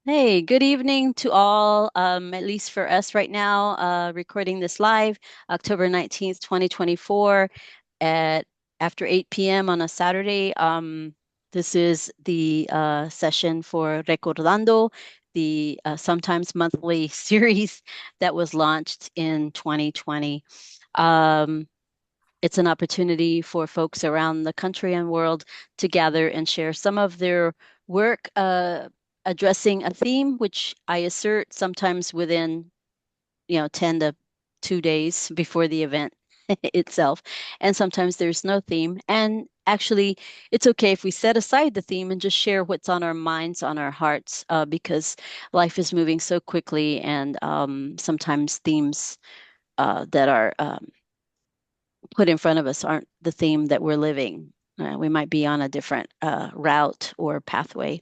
Hey, good evening to all. At least for us right now, recording this live, October 19th, 2024 at after 8 p.m. on a Saturday. This is the session for Recordando, the sometimes monthly series that was launched in 2020. Um, it's an opportunity for folks around the country and world to gather and share some of their work addressing a theme, which I assert sometimes within, 10 to 2 days before the event itself. And sometimes there's no theme. And actually, it's okay if we set aside the theme and just share what's on our minds, on our hearts, because life is moving so quickly, and sometimes themes that are put in front of us aren't the theme that we're living. We might be on a different route or pathway.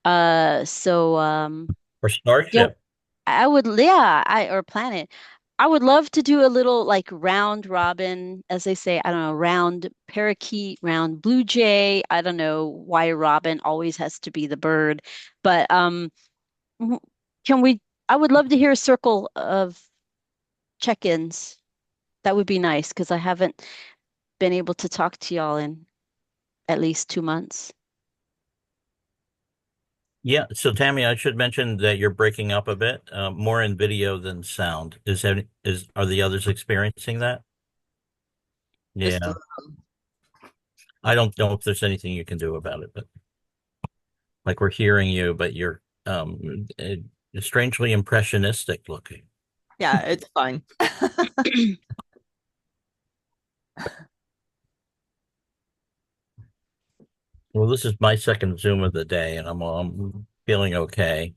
Or Yeah, Starship. I would, yeah, or planet. I would love to do a little like round robin, as they say, I don't know, round parakeet, round blue jay. I don't know why robin always has to be the bird, but w- can we, I would love to hear a circle of check-ins. That would be nice because I haven't been able to talk to y'all in at least 2 months. Yeah. So Tammy, I should mention that you're breaking up a bit, more in video than sound. Are the others experiencing that? Just a Yeah. little. I don't know if there's anything you can do about it, but like we're hearing you, but you're strangely impressionistic looking. Yeah, it's fine. Well, this is my second Zoom of the day, and I'm feeling okay.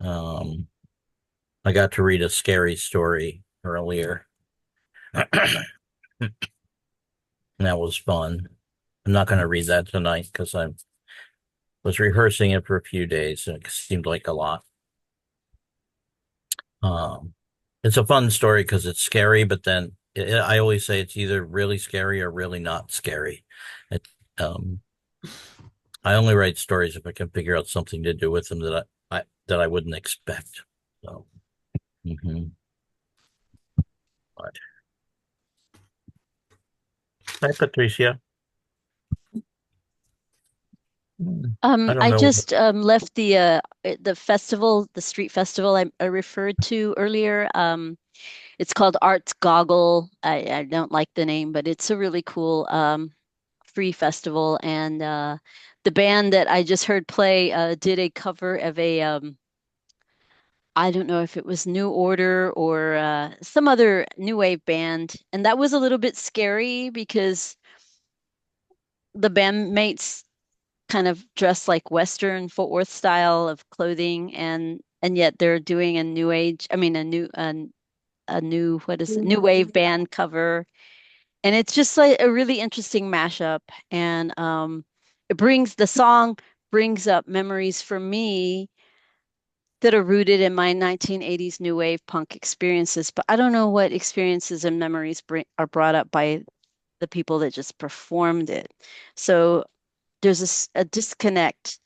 Um, I got to read a scary story earlier. That was fun. I'm not going to read that tonight because I was rehearsing it for a few days and it seemed like a lot. Um, it's a fun story because it's scary, but then I always say it's either really scary or really not scary. It, um, I only write stories if I can figure out something to do with them that I wouldn't expect. So, mhm. But, hi, Patricia. I don't I know. just left the festival, the street festival I referred to earlier. It's called Arts Goggle. I don't like the name, but it's a really cool free festival. And the band that I just heard play did a cover of a I don't know if it was New Order or some other new wave band, and that was a little bit scary because the bandmates kind of dress like Western Fort Worth style of clothing, and yet they're doing a new age, I mean a new what is it, new wave band cover, and it's just like a really interesting mashup, and the song brings up memories for me that are rooted in my 1980s new wave punk experiences, but I don't know what experiences and memories are brought up by the people that just performed it. So there's a disconnect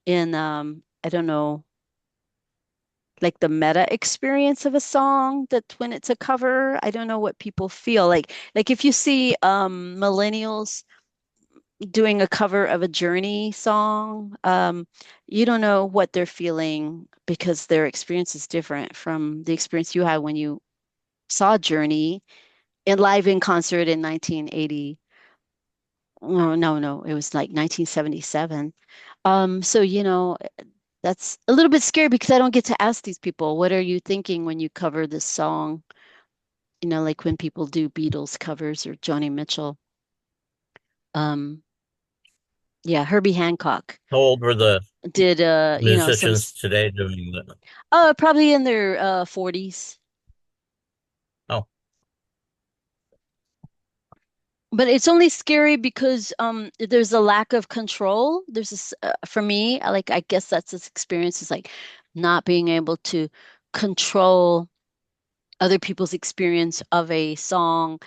in I don't know, like the meta experience of a song that when it's a cover, I don't know what people feel like if you see millennials doing a cover of a Journey song, you don't know what they're feeling because their experience is different from the experience you had when you saw Journey in live in concert in 1980. No, no, no, it was like 1977. So that's a little bit scary because I don't get to ask these people, what are you thinking when you cover this song? Like when people do Beatles covers or Joni Mitchell. Um, yeah, Herbie Hancock How old were the did some musicians today doing the? probably in their 40s. Oh, But it's only scary because there's a lack of control. There's this for me, like I guess that's this experience is like not being able to control other people's experience of a song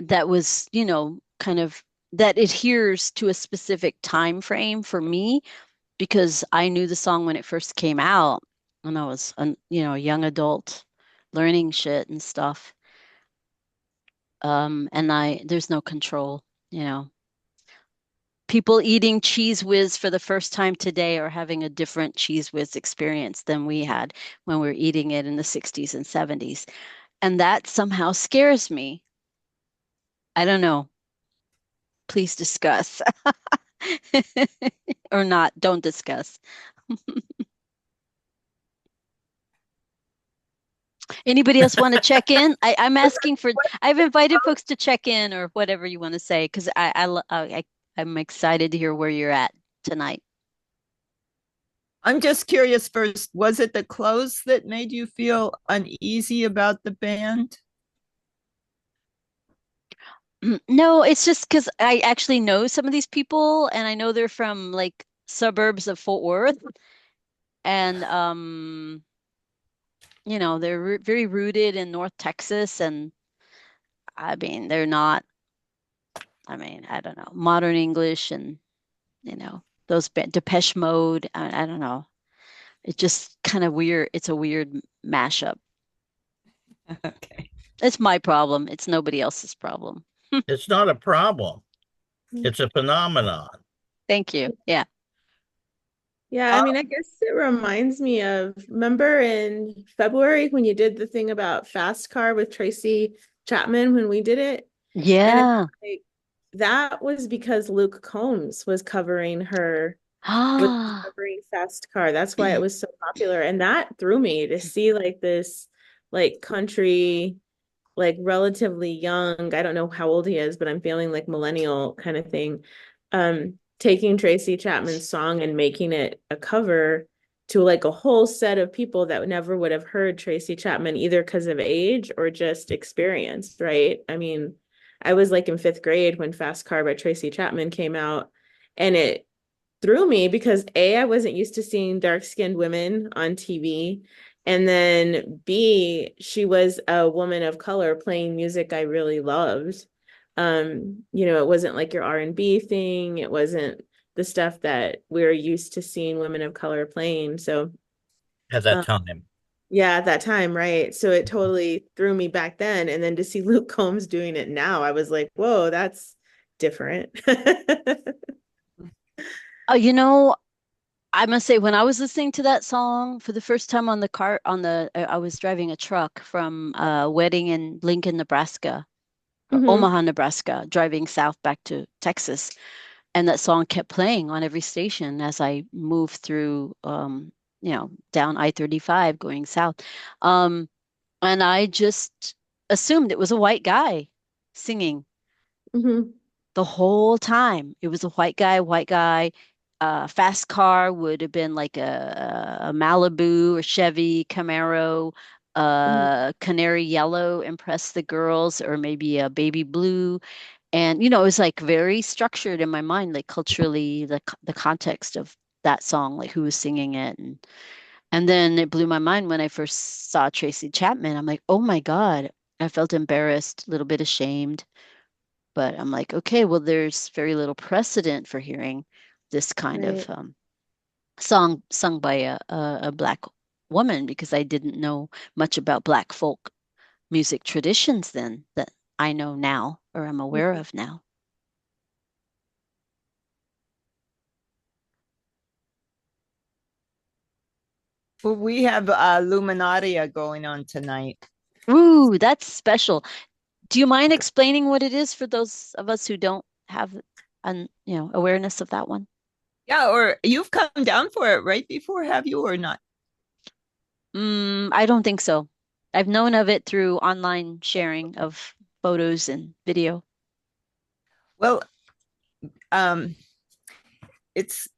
that was, kind of that adheres to a specific time frame for me because I knew the song when it first came out when I was a young adult learning shit and stuff. And there's no control, you know. People eating Cheese Whiz for the first time today are having a different Cheese Whiz experience than we had when we were eating it in the 60s and 70s. And that somehow scares me. I don't know. Please discuss. Or not, don't discuss. Anybody else want to check in? I'm asking for, I've invited folks to check in or whatever you want to say because I'm excited to hear where you're at tonight. I'm just curious first, was it the clothes that made you feel uneasy about the band? No, it's just because I actually know some of these people and I know they're from like suburbs of Fort Worth and they're very rooted in North Texas and I mean they're not I don't know, modern English and those Depeche Mode, I don't know. It's just kind of weird. It's a weird mashup. Okay. It's my problem. It's nobody else's problem. It's not a problem. It's a phenomenon. Thank you. Yeah. Yeah, I mean, I guess it reminds me of, remember in February when you did the thing about Fast Car with Tracy Chapman when we did it? And it's Yeah. like that was because Luke Combs was covering Ah. covering Fast Car. That's why it was so popular. And that threw me to see like this like country, like relatively young, I don't know how old he is, but I'm feeling like millennial kind of thing. Taking Tracy Chapman's song and making it a cover to like a whole set of people that never would have heard Tracy Chapman either because of age or just experience, right? I mean, I was like in fifth grade when Fast Car by Tracy Chapman came out, and it threw me because A, I wasn't used to seeing dark-skinned women on TV. And then B, she was a woman of color playing music I really loved. It wasn't like your R&B thing. It wasn't the stuff that we're used to seeing women of color playing. So, At that um, time. yeah, at that time, right? So it totally threw me back then. And then to see Luke Combs doing it now, I was like, whoa, that's different. Oh, I must say when I was listening to that song for the first time on the car I was driving a truck from a wedding in Lincoln, Nebraska, or Hmm. Omaha, Nebraska, driving south back to Texas. And that song kept playing on every station as I moved through, down I-35 going south. Um, and I just assumed it was a white guy singing Hmm. the whole time. It was a white guy, white guy. Fast car would have been like a Malibu or Chevy Camaro, canary yellow impressed the girls, or maybe a baby blue. And it was like very structured in my mind, like culturally, the context of that song, like who was singing it, and then it blew my mind when I first saw Tracy Chapman. I'm like, oh my God, I felt embarrassed, a little bit ashamed, but I'm like, okay, well, there's very little precedent for hearing this kind Right. of song sung by a Black woman because I didn't know much about Black folk music traditions then that I know now or am aware of now. Well, we have Luminaria going on tonight. Ooh, that's special. Do you mind explaining what it is for those of us who don't have awareness of that one? Yeah, or you've come down for it right before, have you, or not? I don't think so. I've known of it through online sharing of photos and video. Well, um, it's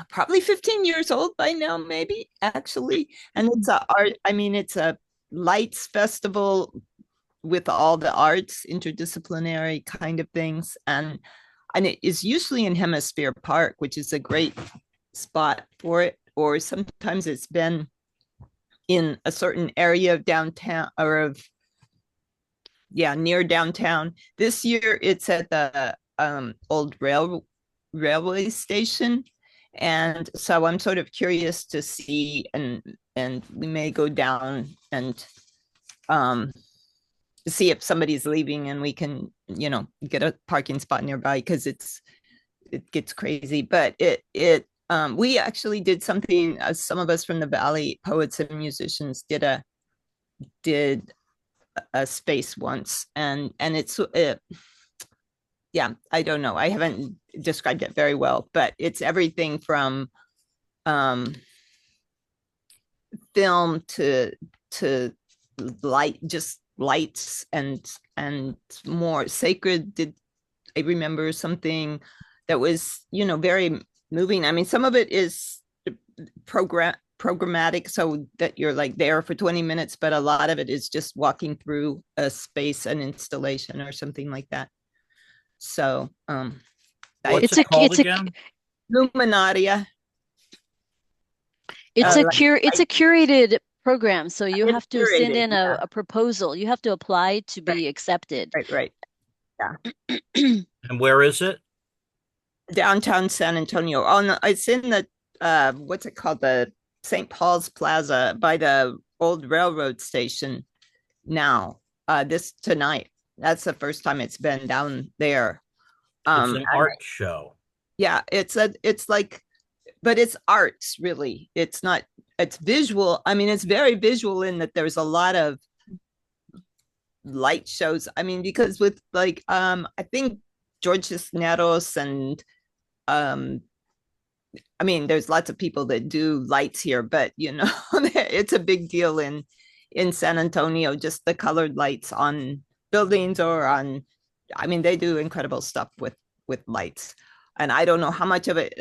probably 15 years old by now, maybe actually, and it's a art. I mean, it's a lights festival with all the arts, interdisciplinary kind of things, and it is usually in Hemisphere Park, which is a great spot for it. Or sometimes it's been in a certain area of downtown or of yeah, near downtown. This year it's at the old railway station. And so I'm sort of curious to see, and we may go down and um see if somebody's leaving and we can, get a parking spot nearby, because it gets crazy. But it we actually did something, some of us from the Valley poets and musicians did a space once, and it's yeah, I don't know, I haven't described it very well, but it's everything from um film to light, just lights, and more sacred. Did I remember something that was, very moving? I mean, some of it is programmatic, so that you're like there for 20 minutes, but a lot of it is just walking through a space, an installation or something like that. So What's It's it a called it's a again? Luminaria. it's a Like, it's a curated program, so you it's have to send curated, in yeah. a proposal. You have to apply to Right, be accepted. right. Yeah. And where is it? Downtown San Antonio. Oh no, it's in the what's it called? The St. Paul's Plaza by the old railroad station now. This tonight. That's the first time it's been down there. It's Um an and art show. yeah, it's like, but it's arts really. It's not, it's visual. I mean, it's very visual in that there's a lot of light shows. I mean, because with like I think George Cisneros and um I mean, there's lots of people that do lights here, but it's a big deal in San Antonio, just the colored lights on buildings or on, I mean, they do incredible stuff with lights. And I don't know how much of it,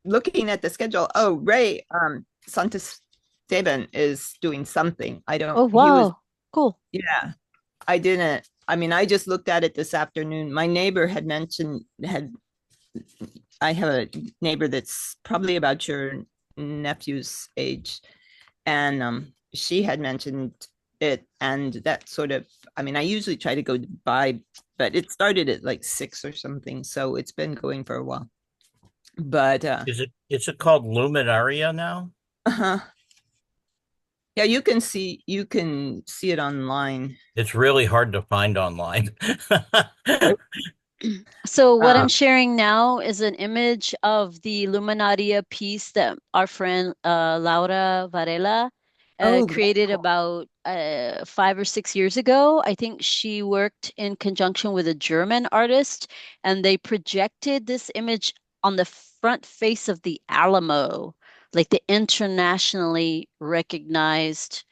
looking at the schedule. Oh, Ray Santos Steven is doing something. I don't, Oh, he was, wow. Cool. yeah, I didn't, I mean, I just looked at it this afternoon. My neighbor had mentioned, had I have a neighbor that's probably about your nephew's age, and she had mentioned it, and that sort of. I mean, I usually try to go by, but it started at like 6 or something, so it's been going for a while. But Is it called Luminaria now? uh-huh. Yeah, you can see it online. It's really hard to find online. So what I'm Um, sharing now is an image of the Luminaria piece that our friend Laura Varela oh, very created cool. about 5 or 6 years ago. I think she worked in conjunction with a German artist, and they projected this image on the front face of the Alamo, like the internationally recognized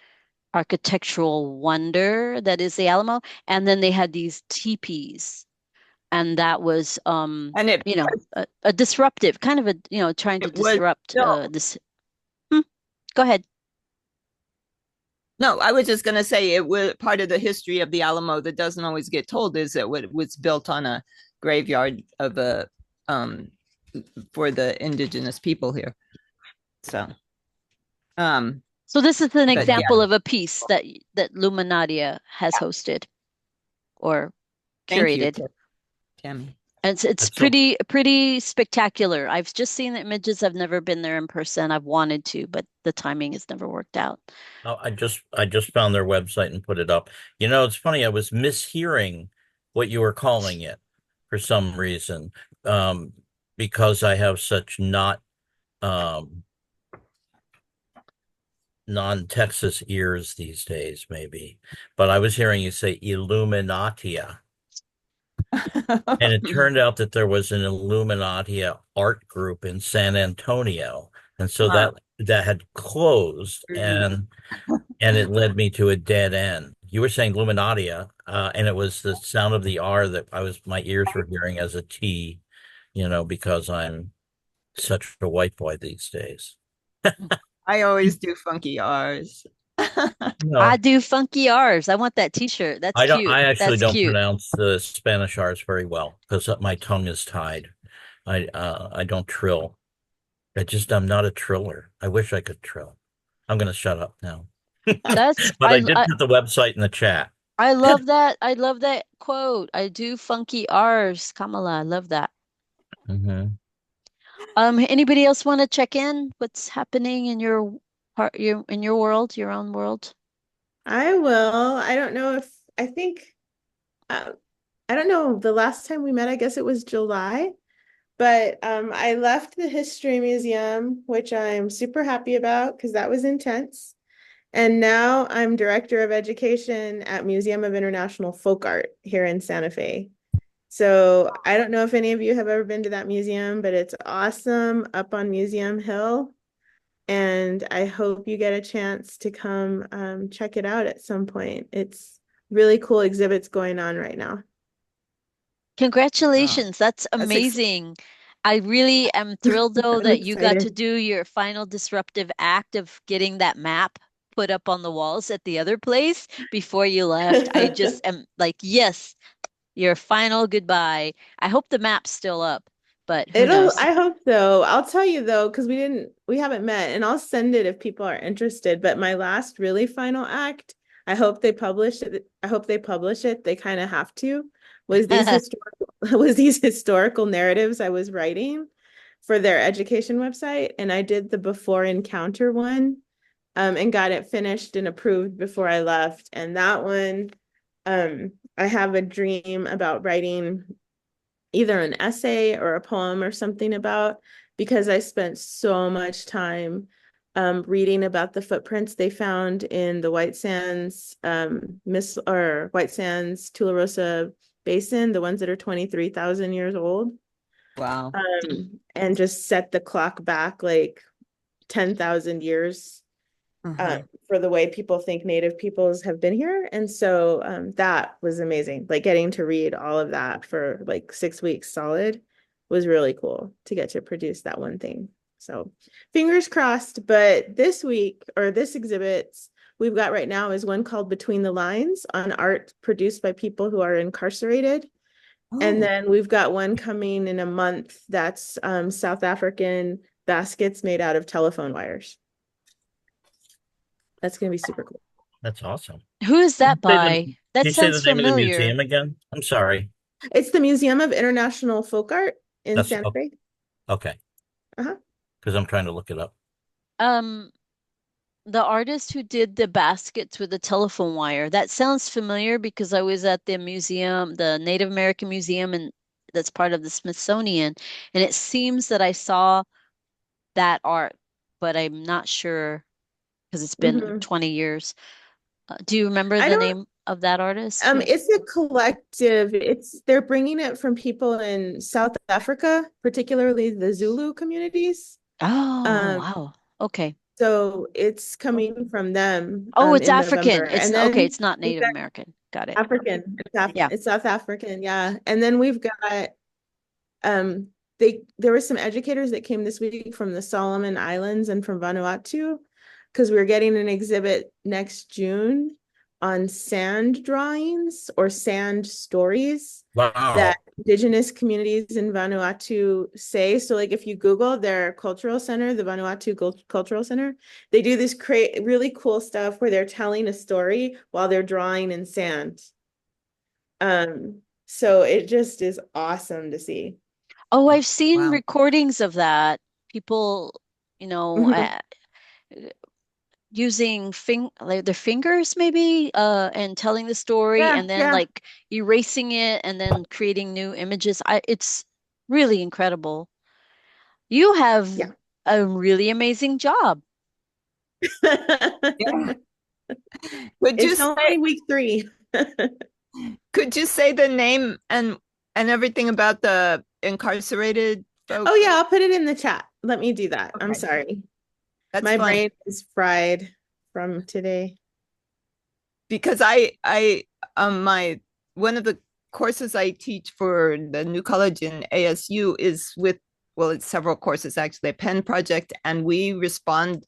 architectural wonder that is the Alamo. And then they had these teepees, and that was And a disruptive kind of a trying to it was disrupt no, this. Hmm, go ahead. no. I was just gonna say it was part of the history of the Alamo that doesn't always get told, is that it was built on a graveyard of a um for the indigenous people here. So, um, So this is an but example yeah, of a piece that Luminaria has hosted or thank you, curated. Tammy. And it's That's so pretty spectacular. I've just seen the images. I've never been there in person. I've wanted to, but the timing has never worked out. Oh, I just found their website and put it up. It's funny, I was mishearing what you were calling it for some reason. Um, because I have such not um non-Texas ears these days, maybe. But I was hearing you say Illuminatia. And it turned out that there was an Illuminatia art group in San Antonio. And so Huh. that had closed, and it led me to a dead end. You were saying Luminatia, and it was the sound of the R that my ears were hearing as a T, because I'm such a white boy these days. I always do funky R's. I No, do funky R's. I want that t-shirt. That's cute. I actually That's don't cute. pronounce the Spanish R's very well because my tongue is tied. I don't trill. I'm not a triller. I wish I could trill. I'm gonna shut up now. That's But I did put the website in the chat. I love that. I love that quote. I do funky R's, Kamala. I love that. Hmm. Anybody else want to check in? What's happening in your part, your world, your own world? I will. I don't know if I think uh, I don't know. The last time we met, I guess it was July. But I left the History Museum, which I'm super happy about because that was intense. And now I'm Director of Education at Museum of International Folk Art here in Santa Fe. So I don't know if any of you have ever been to that museum, but it's awesome up on Museum Hill. And I hope you get a chance to come check it out at some point. It's really cool exhibits going on right now. Wow. Congratulations. That's That's amazing. I really am thrilled though I'm that you got to excited. do your final disruptive act of getting that map put up on the walls at the other place before you left. I just am like, yes, your final goodbye. I hope the map's still up, but who knows? I hope so. I'll tell you though, because we haven't met, and I'll send it if people are interested. But my last really final act, I hope they publish it. I hope they publish it. They kind of have to, was these historical, was these historical narratives I was writing for their education website. And I did the before encounter one, and got it finished and approved before I left. And that one, I have a dream about writing either an essay or a poem or something about because I spent so much time reading about the footprints they found in the White Sands White Sands Tularosa Basin, the ones that are 23,000 years old, wow. and just set the clock back like 10,000 years Mhm. for the way people think Native peoples have been here. And so that was amazing. Like getting to read all of that for like 6 weeks solid was really cool to get to produce that one thing. So fingers crossed. But this week, or this exhibit we've got right now, is one called Between the Lines on art produced by people who are incarcerated. And Oh, then we've got one coming in a month that's South African baskets made out of telephone wires. That's going to be super cool. That's awesome. Who is that Say the, by? can That you say the sounds name of the familiar. museum again? I'm sorry. It's the Museum of International Folk Art in That's Santa Fe. okay. Uh-huh. Because I'm trying to look it up. Um, the artist who did the baskets with the telephone wire. That sounds familiar because I was at the museum, the Native American Museum, and that's part of the Smithsonian. And it seems that I saw that art, but I'm not sure because it's been Hmm. 20 years. Do you remember I the don't, name of that artist? Who? it's a collective. They're bringing it from people in South Africa, particularly the Zulu communities. Oh, Um, wow. Okay. so it's coming from them Oh, it's in November. African. It's And okay. then It's not we've Native got American. Got it. African. Yeah. It's South African, yeah. And then we've got Um, there were some educators that came this week from the Solomon Islands and from Vanuatu because we're getting an exhibit next June on sand drawings or sand stories that Wow. indigenous communities in Vanuatu say. So like if you Google their cultural center, the Vanuatu Cultural Center, they do this really cool stuff where they're telling a story while they're drawing in sand. So it just is awesome to see. Oh, I've seen wow. recordings of that. People, you know, Mhm. using like their fingers maybe and telling the story Yeah, and then yeah, like erasing it and then creating new images. It's really incredible. You have yeah. a really amazing job. Yeah. Could you It's only say week 3. could you say the name and everything about the incarcerated Oh folks? yeah, I'll put it in the chat. Let me do that. I'm Okay. sorry. That's My fine. brain is fried from today. Because I my one of the courses I teach for the new college in ASU is with, well, it's several courses actually, a pen project, and we respond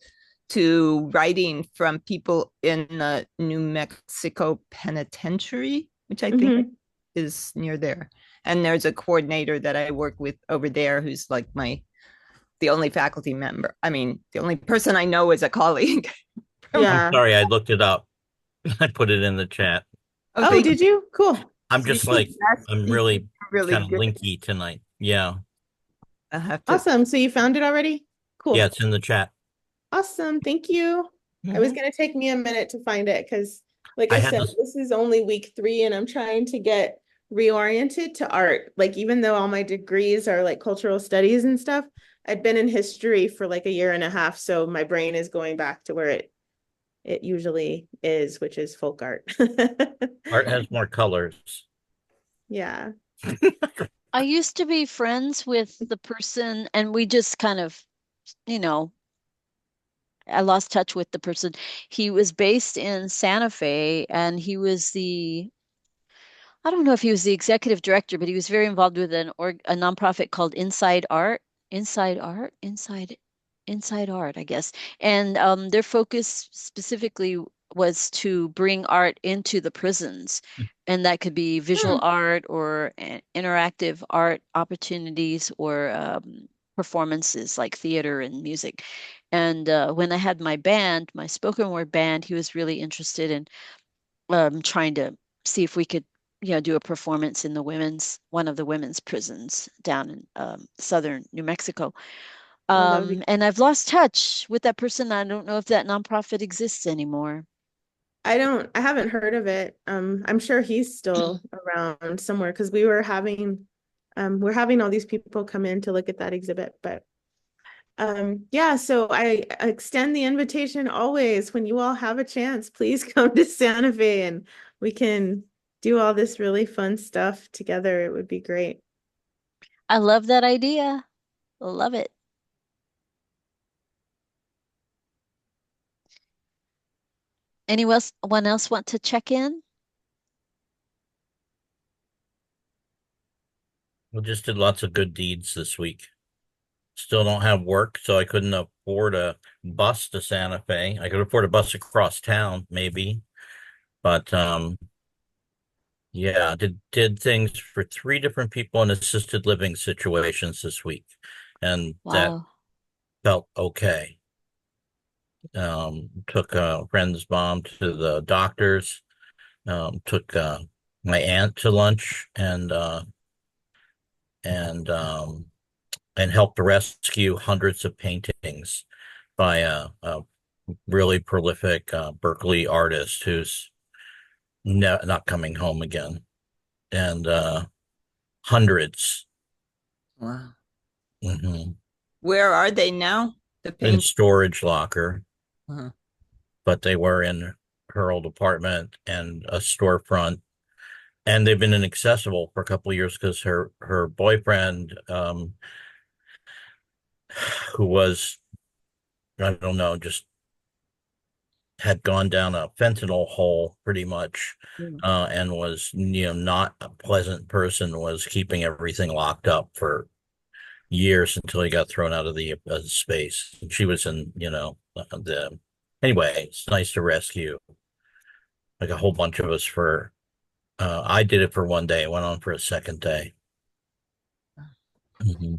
to writing from people in the New Mexico Penitentiary, which I think Hmm. is near there. And there's a coordinator that I work with over there who's like the only faculty member. I mean, the only person I know is a colleague from, I'm Yeah. sorry. I looked it up. I put it in the chat. Oh, Oh, thank did you? Cool. I'm you. just like, I'm You really really kind of good. linky tonight. Yeah. I have to. Awesome. So you found it already? Yeah, Cool. it's in the chat. Awesome. Thank you. It was Mhm. going to take me a minute to find it because, like I I had said, this. this is only week 3 and I'm trying to get reoriented to art. Like, even though all my degrees are like cultural studies and stuff, I'd been in history for like a year and a half. So my brain is going back to where it usually is, which is folk art. Art has more colors. Yeah. I used to be friends with the person, and we just kind of, you know, I lost touch with the person. He was based in Santa Fe, and he was I don't know if he was the executive director, but he was very involved with a nonprofit called Inside Art, I guess. And their focus specifically was to bring art into the prisons, and that could be visual Hmm. art or interactive art opportunities or performances like theater and music. And when I had my band, my spoken word band, he was really interested in trying to see if we could, do a performance in one of the women's prisons down in southern New Mexico. Oh, that would be. And I've lost touch with that person. I don't know if that nonprofit exists anymore. I haven't heard of it. I'm sure he's still around somewhere because we're having all these people come in to look at that exhibit. But yeah, so I extend the invitation always when you all have a chance, please come to Santa Fe and we can do all this really fun stuff together. It would be great. I love that idea. Love it. Anyone else want to check in? We just did lots of good deeds this week. Still don't have work, so I couldn't afford a bus to Santa Fe. I could afford a bus across town, maybe, but yeah, did things for 3 different people in assisted living situations this week, and that Wow. felt okay. Took a friend's mom to the doctors. Took my aunt to lunch, and and helped rescue hundreds of paintings by a really prolific Berkeley artist who's not coming home again, and hundreds. Wow. Hmm. Where are they now? The In paint. storage locker, Uh-huh. but they were in her old apartment and a storefront, and they've been inaccessible for a couple of years because her boyfriend, who was, I don't know, just had gone down a fentanyl hole pretty much, Yeah. and was, not a pleasant person, was keeping everything locked up for years until he got thrown out of the space. And she was in, the anyway, it's nice to rescue like a whole bunch of us for I did it for one day. It went on for a second day. Hmm.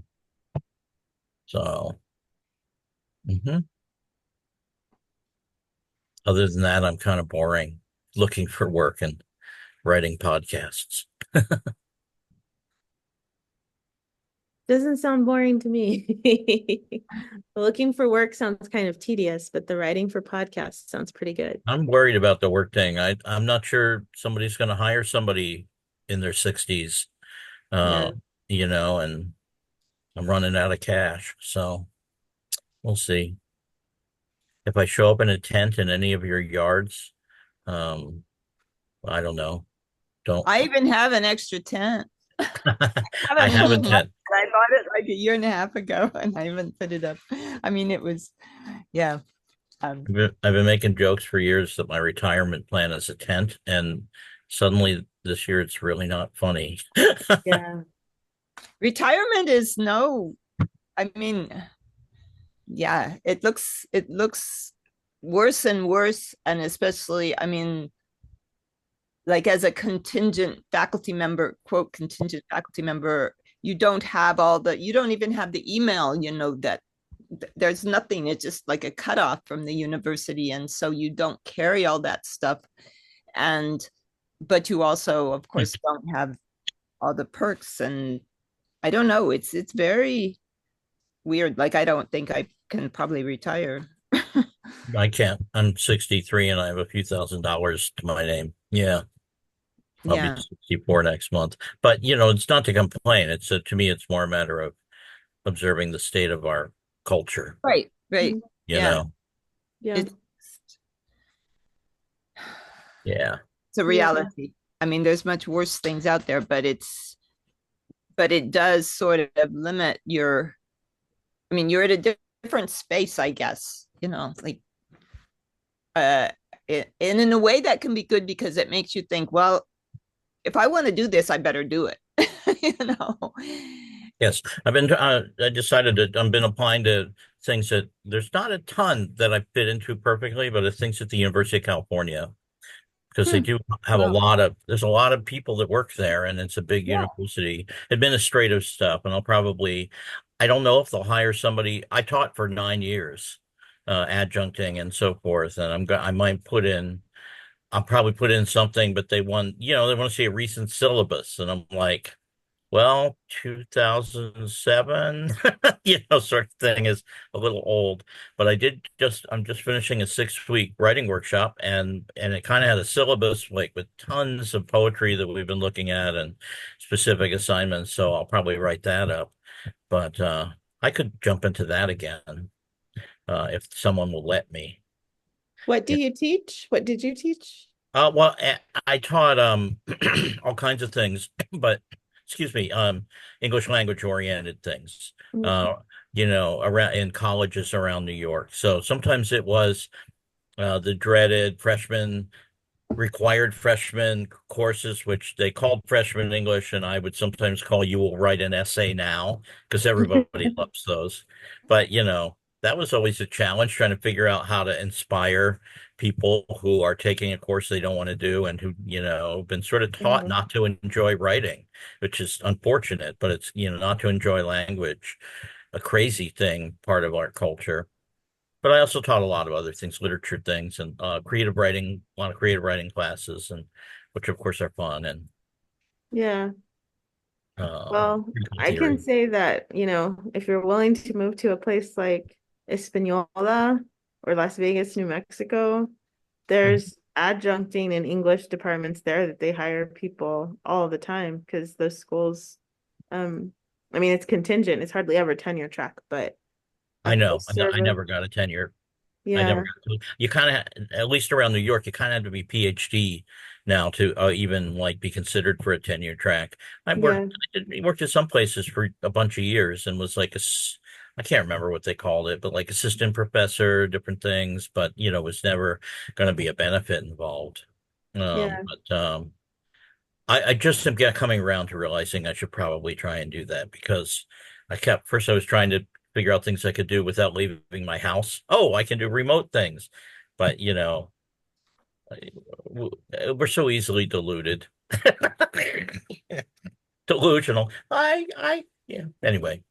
So, hmm other than that, I'm kind of boring looking for work and writing podcasts. Doesn't sound boring to me. Looking for work sounds kind of tedious, but the writing for podcasts sounds pretty good. I'm worried about the work thing. I'm not sure somebody's going to hire somebody in their 60s, Yeah. uh, and I'm running out of cash. So we'll see. If I show up in a tent in any of your yards, um, I don't know. Don't. I even have an extra tent. I Haven't have a moved much. tent. I bought it like a year and a half ago, and I haven't put it up. I mean, it was, yeah. Um, I've been making jokes for years that my retirement plan is a tent, and suddenly this year it's really not funny. Yeah. Retirement is no. I mean, yeah, it looks worse and worse, and especially, I mean, like as a contingent faculty member, quote, contingent faculty member, you don't even have the email, that there's nothing. It's just like a cutoff from the university. And so you don't carry all that stuff. And but you also, of course, don't have all the perks, and I don't know. It's very weird. Like I don't think I can probably retire. I can't. I'm 63 and I have a few $1,000s to my name. Yeah, I'll be Yeah. 64 next month. But it's not to complain. It's to me, it's more a matter of observing the state of our culture. Right. Right. Mhm. You Yeah. know, Yeah. It's yeah, it's a Yeah. reality. I mean, there's much worse things out there, but it does sort of limit your, I mean, you're at a different space, I guess, like uh and in a way that can be good because it makes you think, well, if I want to do this, I better do it. you know. yes. I decided that I've been applying to things that there's not a ton that I fit into perfectly, but it's things at the University of California because they Hmm. do have Well, there's a lot of people that work there and it's a big yeah. university, administrative stuff. And I don't know if they'll hire somebody. I taught for 9 years, adjuncting and so forth. And I might I'll probably put in something, but they want to see a recent syllabus. And I'm like, well, 2007, sort of thing is a little old, but I'm just finishing a 6-week writing workshop and it kind of had a syllabus like with tons of poetry that we've been looking at and specific assignments. So I'll probably write that up, but I could jump into that again, if someone will let me. What do you teach? What did you teach? Well, I taught all kinds of things, but excuse me, English language oriented things. Okay. Uh, around in colleges around New York. So sometimes it was the dreaded required freshman courses, which they called freshman English, and I would sometimes call You Will Write an Essay Now because everybody loves those. But, that was always a challenge trying to figure out how to inspire people who are taking a course they don't want to do and who, been sort of taught Yeah. not to enjoy writing, which is unfortunate, but it's, not to enjoy language, a crazy thing, part of our culture. But I also taught a lot of other things, literature things, and creative writing, a lot of creative writing classes, and which of course are fun and Yeah. Well, critical I can theory. say that, if you're willing to move to a place like Espanola or Las Vegas, New Mexico, Mhm. there's adjuncting and English departments there that they hire people all the time because those schools, um, I mean, it's contingent. It's hardly ever tenure track, but I they'll know. I serve it. never got a tenure. I never Yeah. got to. You kind of, at least around New York, you kind of have to be PhD now to even like be considered for a tenure track. Yeah. I worked at some places for a bunch of years and was like I can't remember what they called it, but like assistant professor, different things, but was never going to be a benefit involved. Yeah. But I just am coming around to realizing I should probably try and do that because first I was trying to figure out things I could do without leaving my house. Oh, I can do remote things. But, we're so easily deluded. Delusional. Yeah. Anyway,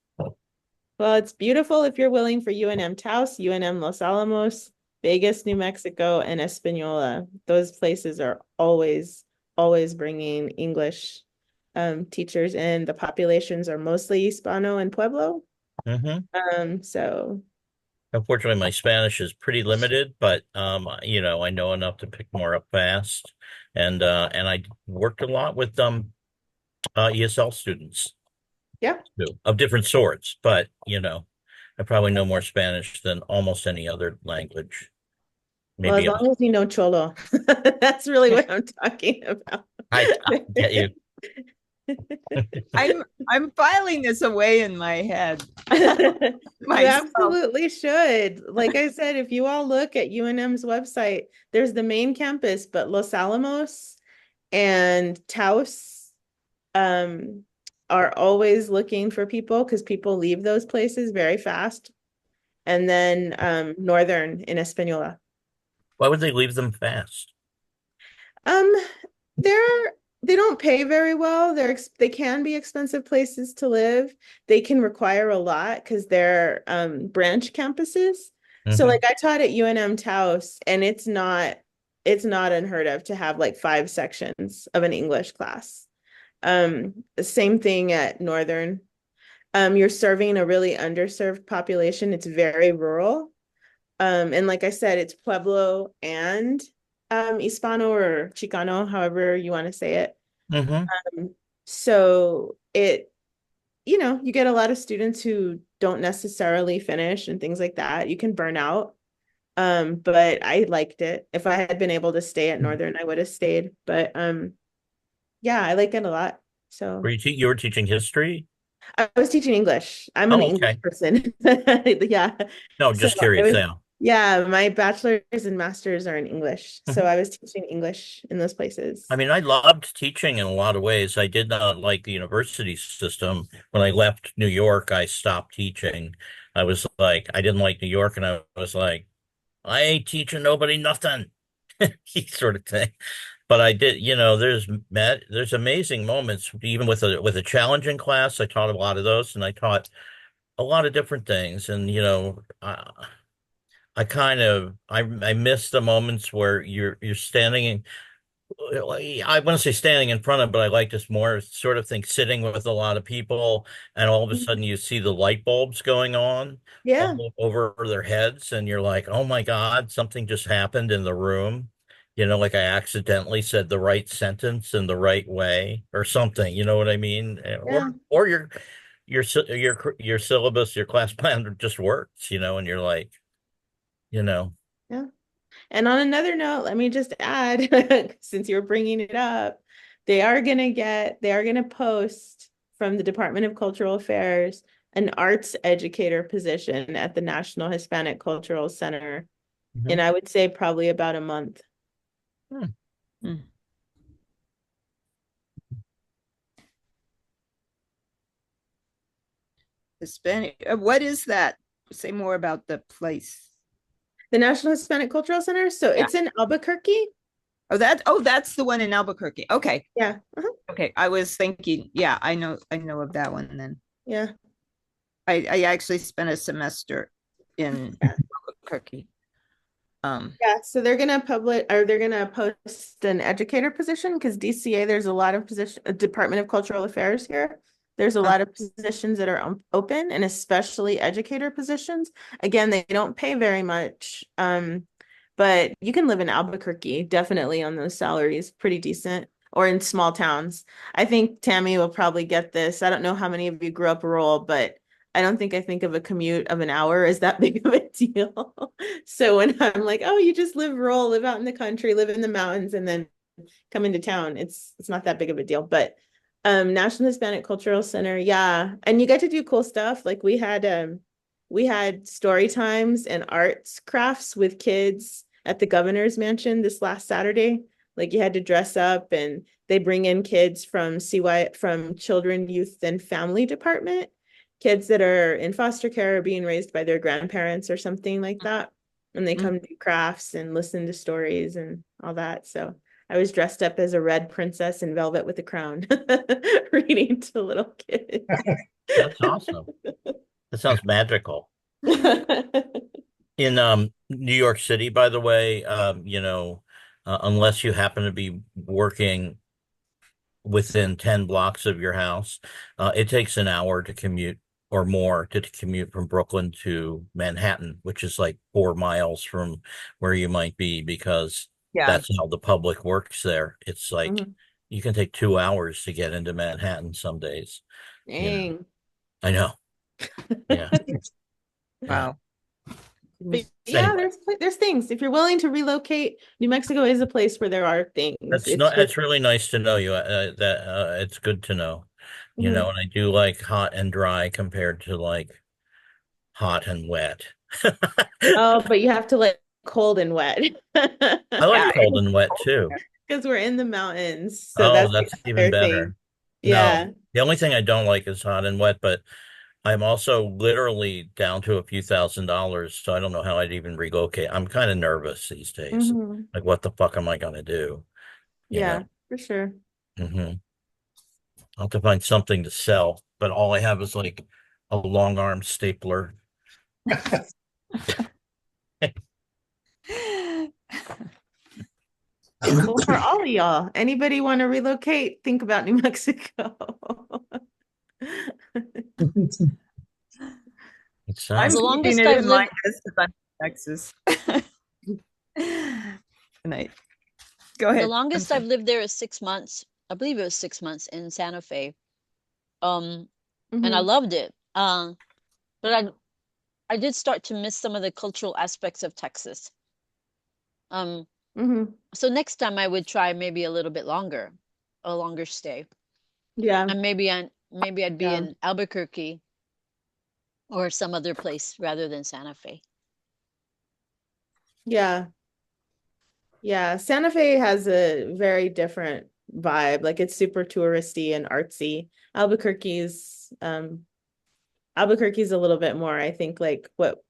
Well, it's beautiful if you're willing for UNM Taos, UNM Los Alamos, Vegas, New Mexico, and Espanola. Those places are always bringing English teachers in. The populations are mostly Hispano and Pueblo. hmm So unfortunately, my Spanish is pretty limited, but, I know enough to pick more up fast. And I worked a lot with ESL students yeah. too, of different sorts, but I probably know more Spanish than almost any other language. Well, as Maybe long as you know Cholo, that's really what I'm talking about. I get you. I'm filing this away in my head You myself. absolutely should. Like I said, if you all look at UNM's website, there's the main campus, but Los Alamos and Taos um, are always looking for people because people leave those places very fast. And then Northern in Espanola. Why would they leave them fast? Um, they're they don't pay very well. They can be expensive places to live. They can require a lot because they're branch campuses. So hmm like I taught at UNM Taos and it's not it's not unheard of to have like 5 sections of an English class. Same thing at Northern. You're serving a really underserved population. It's very rural. And like I said, it's Pueblo and Hispano or Chicano, however you want to say it. Mm-hmm. So you get a lot of students who don't necessarily finish and things like that. You can burn out. But I liked it. If I had been able to stay at Northern, I would have stayed. But yeah, I like it a lot. So You were teaching history? I was teaching English. I'm an Oh, English okay. person. Yeah. No, So just I curious. was, Yeah. yeah, my bachelor's and master's are in English. So Mhm. I was teaching English in those places. I mean, I loved teaching in a lot of ways. I did not like the university system. When I left New York, I stopped teaching. I was like, I didn't like New York, and I was like, I ain't teaching nobody nothing, sort of thing. But I did, there's amazing moments, even with a challenging class. I taught a lot of those, and I taught a lot of different things. And I miss the moments where you're standing in, I want to say standing in front of, but I like this more sort of thing, sitting with a lot of people, and all of a sudden you see the light bulbs going on Yeah. all over their heads, and you're like, oh my God, something just happened in the room. Like I accidentally said the right sentence in the right way or something, you know what I mean? Yeah. Or your syllabus, your class plan just works, and you're like, you know. Yeah. And on another note, let me just add, since you're bringing it up, they are going to post from the Department of Cultural Affairs an arts educator position at the National Hispanic Cultural Center. And Mhm. I would say probably about a month. Hmm. Mm. Hispanic. What is that? Say more about the place. The National Hispanic Cultural Center. So Yeah. it's in Albuquerque. That's the one in Albuquerque. Okay. Yeah. Okay. I was thinking, yeah, I know of that one then. Yeah. I actually spent a semester in Albuquerque. Yeah, so they're gonna post an educator position because DCA, there's a lot of Department of Cultural Affairs here. There's a uh, lot of positions that are open, and especially educator positions. Again, they don't pay very much, but you can live in Albuquerque definitely on those salaries, pretty decent, or in small towns. I think Tammy will probably get this. I don't know how many of you grew up rural, but I think of a commute of an hour as that big of a deal. So when I'm like, oh, you just live rural, live out in the country, live in the mountains, and then come into town, it's not that big of a deal. But National Hispanic Cultural Center, yeah. And you get to do cool stuff. Like we had story times and arts crafts with kids at the governor's mansion this last Saturday. Like you had to dress up and they bring in kids from Children, Youth, and Family Department, kids that are in foster care or being raised by their grandparents or something like that. And they come do crafts and listen to stories and all that. So I was dressed up as a red princess in velvet with a crown, reading to little kids. That's awesome. That sounds magical. In New York City, by the way, unless you happen to be working within 10 blocks of your house, it takes an hour to commute or more to commute from Brooklyn to Manhattan, which is like 4 miles from where you might be, because yeah. that's how the public works there. It's like Mhm. you can take 2 hours to get into Manhattan some days. Dang. I know. Yeah. Yeah. Wow. But yeah, Anyway, there's things. If you're willing to relocate, New Mexico is a place where there are things. It's just that's really nice to know you. That it's good to know, Mhm. and I do like hot and dry compared to like hot and wet. Oh, but you have to like cold and wet. I like Yeah. cold and wet too. Because we're in the mountains. So Oh, that's the that's even other thing. better. No, Yeah. the only thing I don't like is hot and wet, but I'm also literally down to a few $1,000s, so I don't know how I'd even relocate. I'm kind of nervous these days. Mhm. Like, what the fuck am I gonna do? You know? Yeah, for sure. hmm I'll have to find something to sell, but all I have is like a long arm stapler. Well, for all of y'all, anybody want to relocate? Think about New Mexico. It I'm sounds The keeping longest it I've in mind lived, as I'm in Texas. And go the ahead. I'm longest I've sorry. lived there is 6 months. I believe it was 6 months in Santa Fe. Um, and I Hmm. loved it. But I did start to miss some of the cultural aspects of Texas. Um, Hmm. so next time I would try maybe a longer stay. Yeah, And maybe I'd be yeah, in Albuquerque or some other place rather than Santa Fe. yeah, yeah. Santa Fe has a very different vibe. Like it's super touristy and artsy. Albuquerque's a little bit more, I think, like what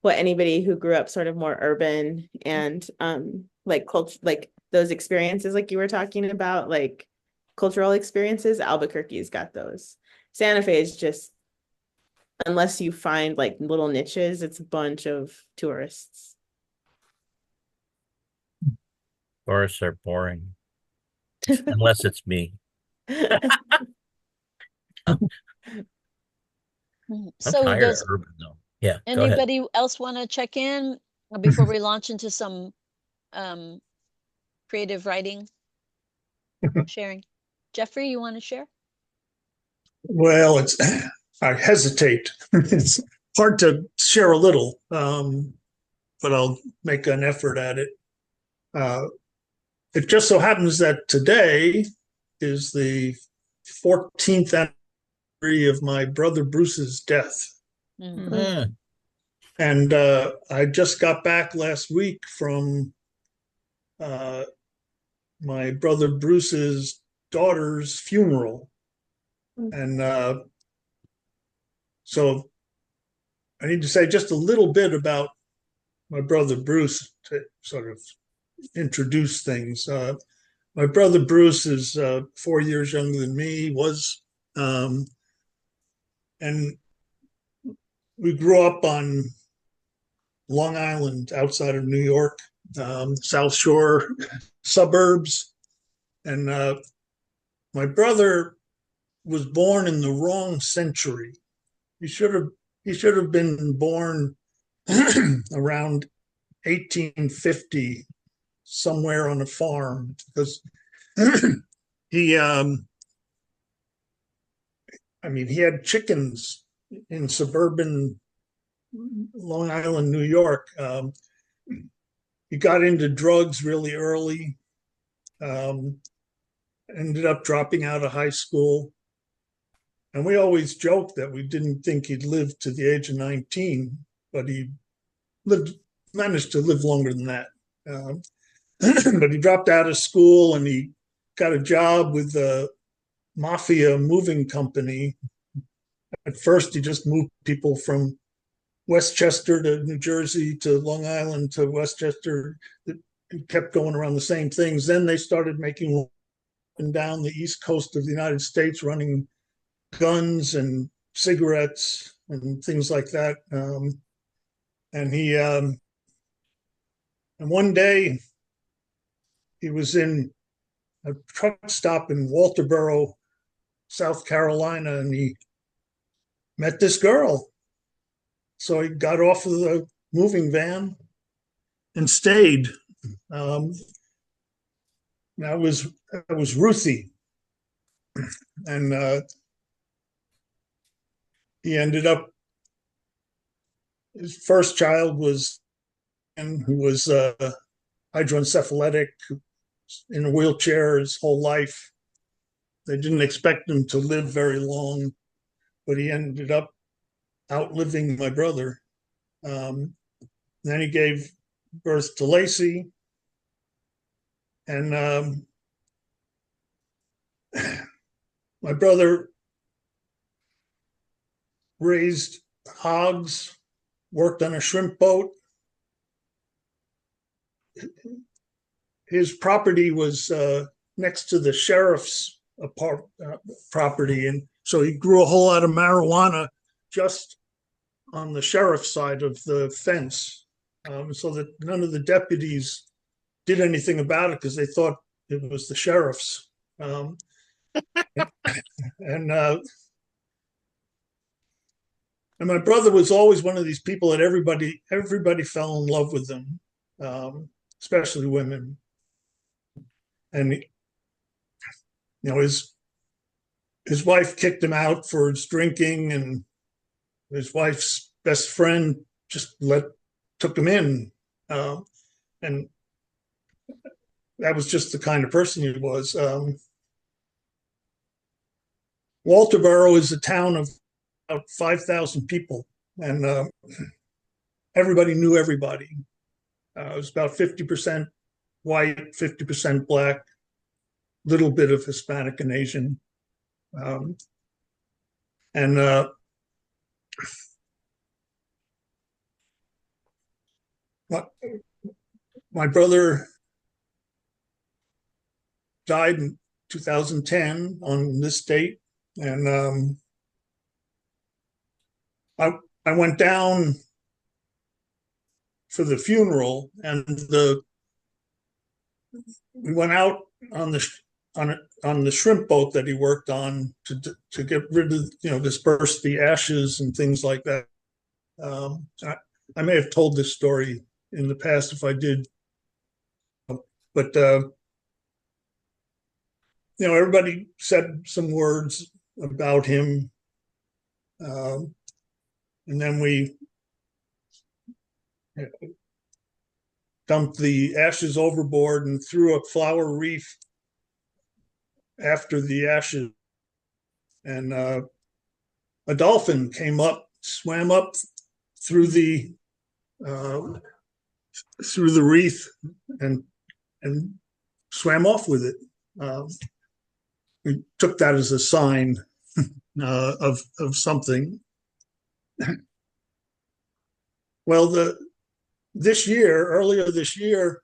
anybody who grew up sort of more urban and like culture, like those experiences like you were talking about, like cultural experiences, Albuquerque's got those. Santa Fe is just, unless you find like little niches, it's a bunch of tourists. forests are boring unless it's me. I'm So tired of does urban though. Yeah, go ahead. anybody else want to check in before we launch into some um, creative writing sharing? Jeffrey, you want to share? Well, it's I hesitate. It's hard to share a little, but I'll make an effort at it. Uh, it just so happens that today is the 14th anniversary of my brother Bruce's death. Mm. Mm. Mm. And I just got back last week from uh, my brother Bruce's daughter's funeral. And so I need to say just a little bit about my brother Bruce to sort of introduce things. My brother Bruce is 4 years younger than me, was, um, and we grew up on Long Island outside of New York, South Shore suburbs. And my brother was born in the wrong century. He should have he should have been born around 1850 somewhere on a farm because he I mean he had chickens in suburban Long Island, New York. He got into drugs really early. Um, Ended up dropping out of high school, and we always joked that we didn't think he'd live to the age of 19, but he lived managed to live longer than that. Um, but he dropped out of school and he got a job with the mafia moving company. At first, he just moved people from Westchester to New Jersey to Long Island to Westchester. It kept going around the same things. Then they started making up and down the east coast of the United States, running guns and cigarettes and things like that. And he and one day he was in a truck stop in Walterboro, South Carolina, and he met this girl. So he got off of the moving van and stayed. Um, that was Ruthie, and he ended up. His first child was who was hydroencephalic, in a wheelchair his whole life. They didn't expect him to live very long, but he ended up outliving my brother. Then he gave birth to Lacey, and my brother raised hogs, worked on a shrimp boat. His property was next to the sheriff's property, and so he grew a whole lot of marijuana just on the sheriff's side of the fence, so that none of the deputies did anything about it because they thought it was the sheriff's. And my brother was always one of these people that everybody fell in love with him, especially women. And his wife kicked him out for his drinking, and his wife's best friend just took him in, and that was just the kind of person he was. Walterboro is a town of about 5,000 people, and everybody knew everybody. It was about 50% white, 50% black, little bit of Hispanic and Asian. And my brother died in 2010 on this date, and I went down for the funeral, and we went out on the shrimp boat that he worked on to get rid of, disperse the ashes and things like that. I may have told this story in the past. If I did, but everybody said some words about him, and then we dumped the ashes overboard and threw a flower wreath after the ashes, and a dolphin came up, swam up through the wreath, and swam off with it. We took that as a sign of something. Well, earlier this year,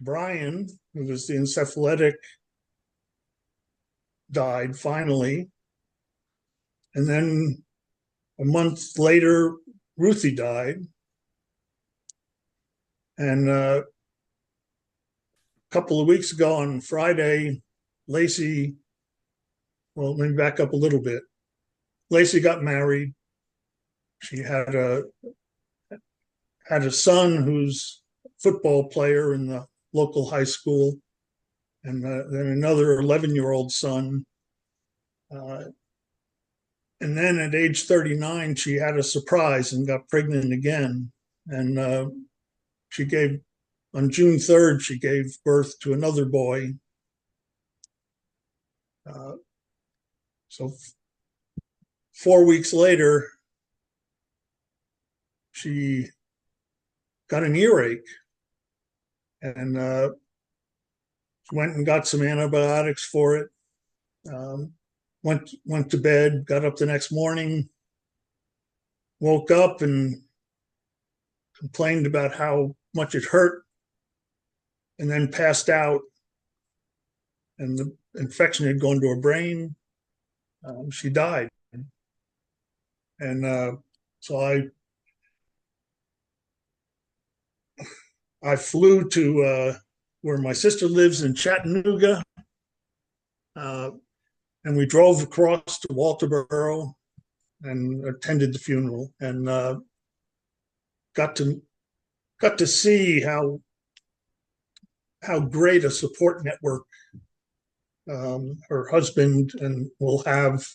Brian, who was the encephalitic, died finally. And then a month later, Ruthie died. And a couple of weeks ago on Friday, Lacey, well, let me back up a little bit. Lacey got married. She had a son who's a football player in the local high school, and then another 11-year-old son. And then at age 39, she had a surprise and got pregnant again. And on June 3rd, she gave birth to another boy. So 4 weeks later, she got an earache, and went and got some antibiotics for it. Went to bed, got up the next morning, woke up and complained about how much it hurt, and then passed out. And the infection had gone to her brain. She died. And so I flew to where my sister lives in Chattanooga, and we drove across to Walterboro and attended the funeral, and got to see how great a support network her husband and will have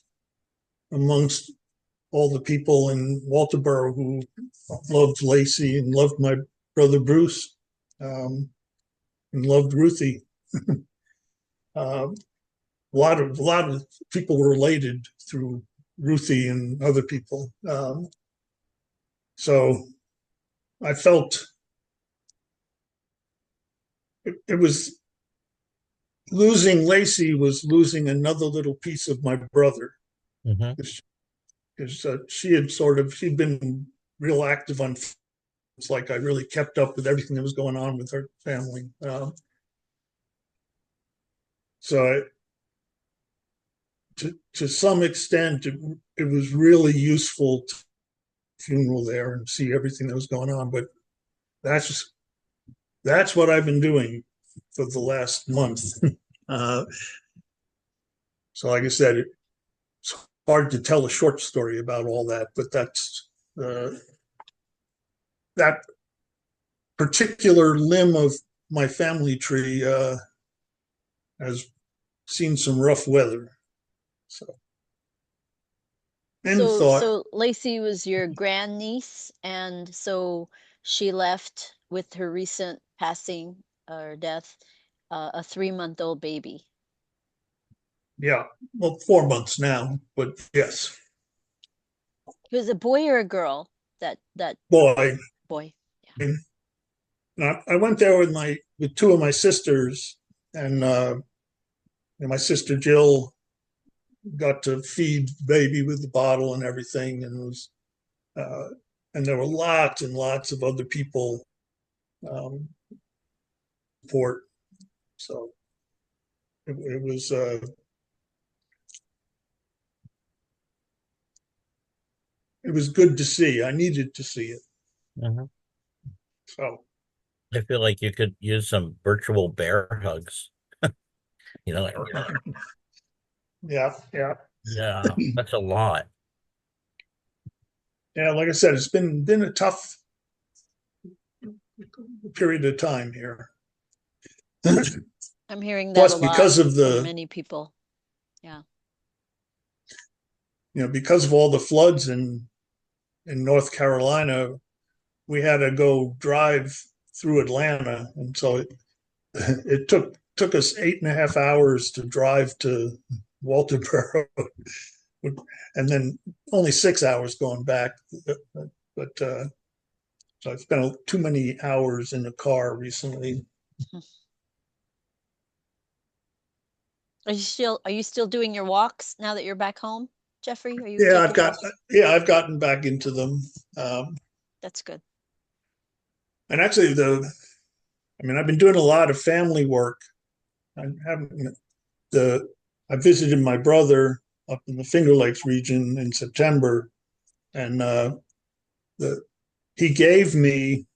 amongst all the people in Walterboro who loved Lacey and loved my brother Bruce, and loved Ruthie. A lot of people were related through Ruthie and other people. So I felt it was losing Lacey was losing another little piece of my brother, because she'd been real active on. It's like I really kept up with everything that was going on with her family. So to some extent, it was really useful to funeral there and see everything that was going on. But that's that's what I've been doing for the last month. uh, so, like I said, it's hard to tell a short story about all that, but uh, that particular limb of my family tree has seen some rough weather. So, in So, thought, so Lacey was your grandniece, and so she left with her recent passing or death, a 3-month-old baby. yeah, well, 4 months now, but yes, It was a boy or a girl? That boy. boy. I went there with two of my sisters, and my sister Jill got to feed the baby with the bottle and everything, uh, and there were lots and lots of other people um, support. So it was it was good to see. I needed to see it. Mhm. So I feel like you could use some virtual bear hugs. Like, yeah, yeah, yeah, that's a lot. yeah. Like I said, it's been a tough period of time here. I'm hearing that a Plus, lot from many people. Yeah. because of all the floods in North Carolina, we had to go drive through Atlanta, and so it took us 8.5 hours to drive to Walterboro, and then only 6 hours going back. But so I've spent too many hours in the car recently. Are you still doing your walks now that you're back home, Jeffrey? Are you Yeah, taking those? I've gotten back into them, um, That's good. and actually I've been doing a lot of family work. I haven't the I visited my brother up in the Finger Lakes region in September, and the he gave me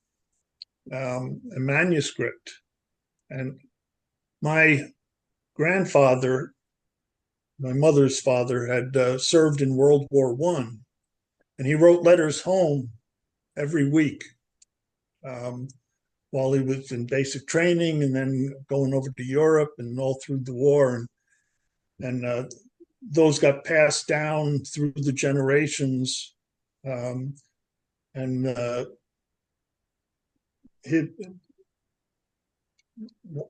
a manuscript, and my grandfather, my mother's father, had served in World War I, and he wrote letters home every week um, while he was in basic training, and then going over to Europe and all through the war, and those got passed down through the generations. Um, and his,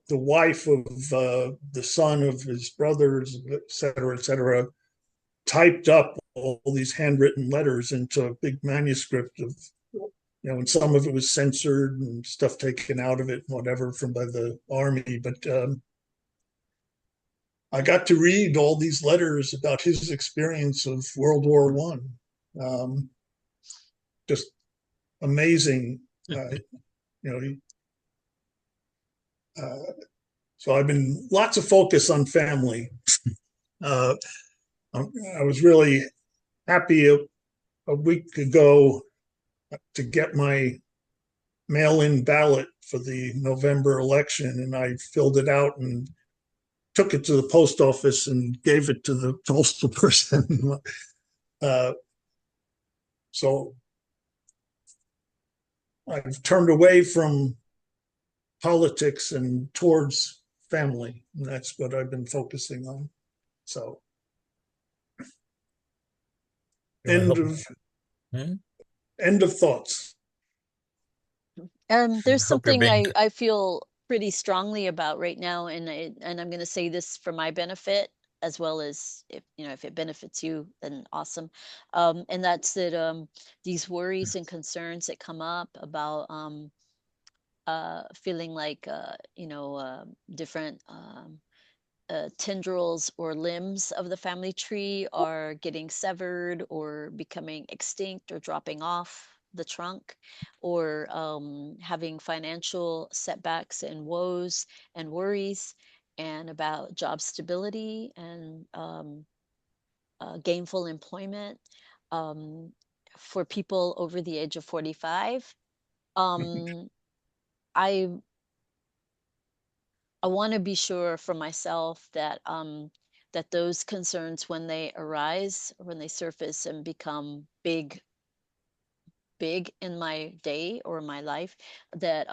the wife of the son of his brothers, et cetera, typed up all these handwritten letters into a big manuscript of, and some of it was censored and stuff taken out of it, whatever, from by the army. But I got to read all these letters about his experience of World War One. Just amazing. You know, uh, so I've been lots of focus on family. Uh, I was really happy a week ago to get my mail-in ballot for the November election, and I filled it out and took it to the post office and gave it to the postal person. uh, so I've turned away from politics and towards family, and that's what I've been focusing on. So I end hope. of Hmm? end of thoughts. I There's hope you're something being. I feel pretty strongly about right now, and I'm going to say this for my benefit as well as if it benefits you, then awesome. And that's that these worries and concerns that come up about feeling like different tendrils or limbs of the family tree are getting severed or becoming extinct or dropping off the trunk, or having financial setbacks and woes and worries, and about job stability and gainful employment um, for people over the age of 45. Um, I I want to be sure for myself that that those concerns, when they arise, when they surface and become big in my day or my life, that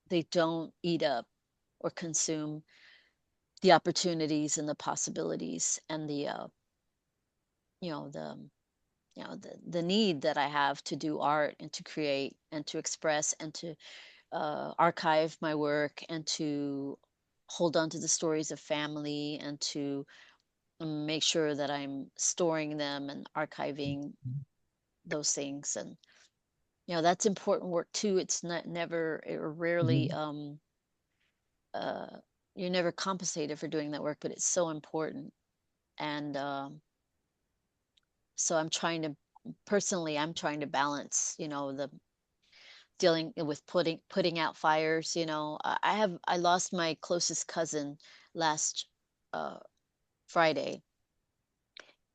they don't eat up or consume the opportunities and the possibilities and the you know the the need that I have to do art and to create and to express and to archive my work and to hold on to the stories of family and to make sure that I'm storing them and archiving those things. And that's important work too. It's not never or rarely Mhm. uh you're never compensated for doing that work, but it's so important. And so I'm trying to balance, the dealing with putting out fires. I lost my closest cousin last uh Friday,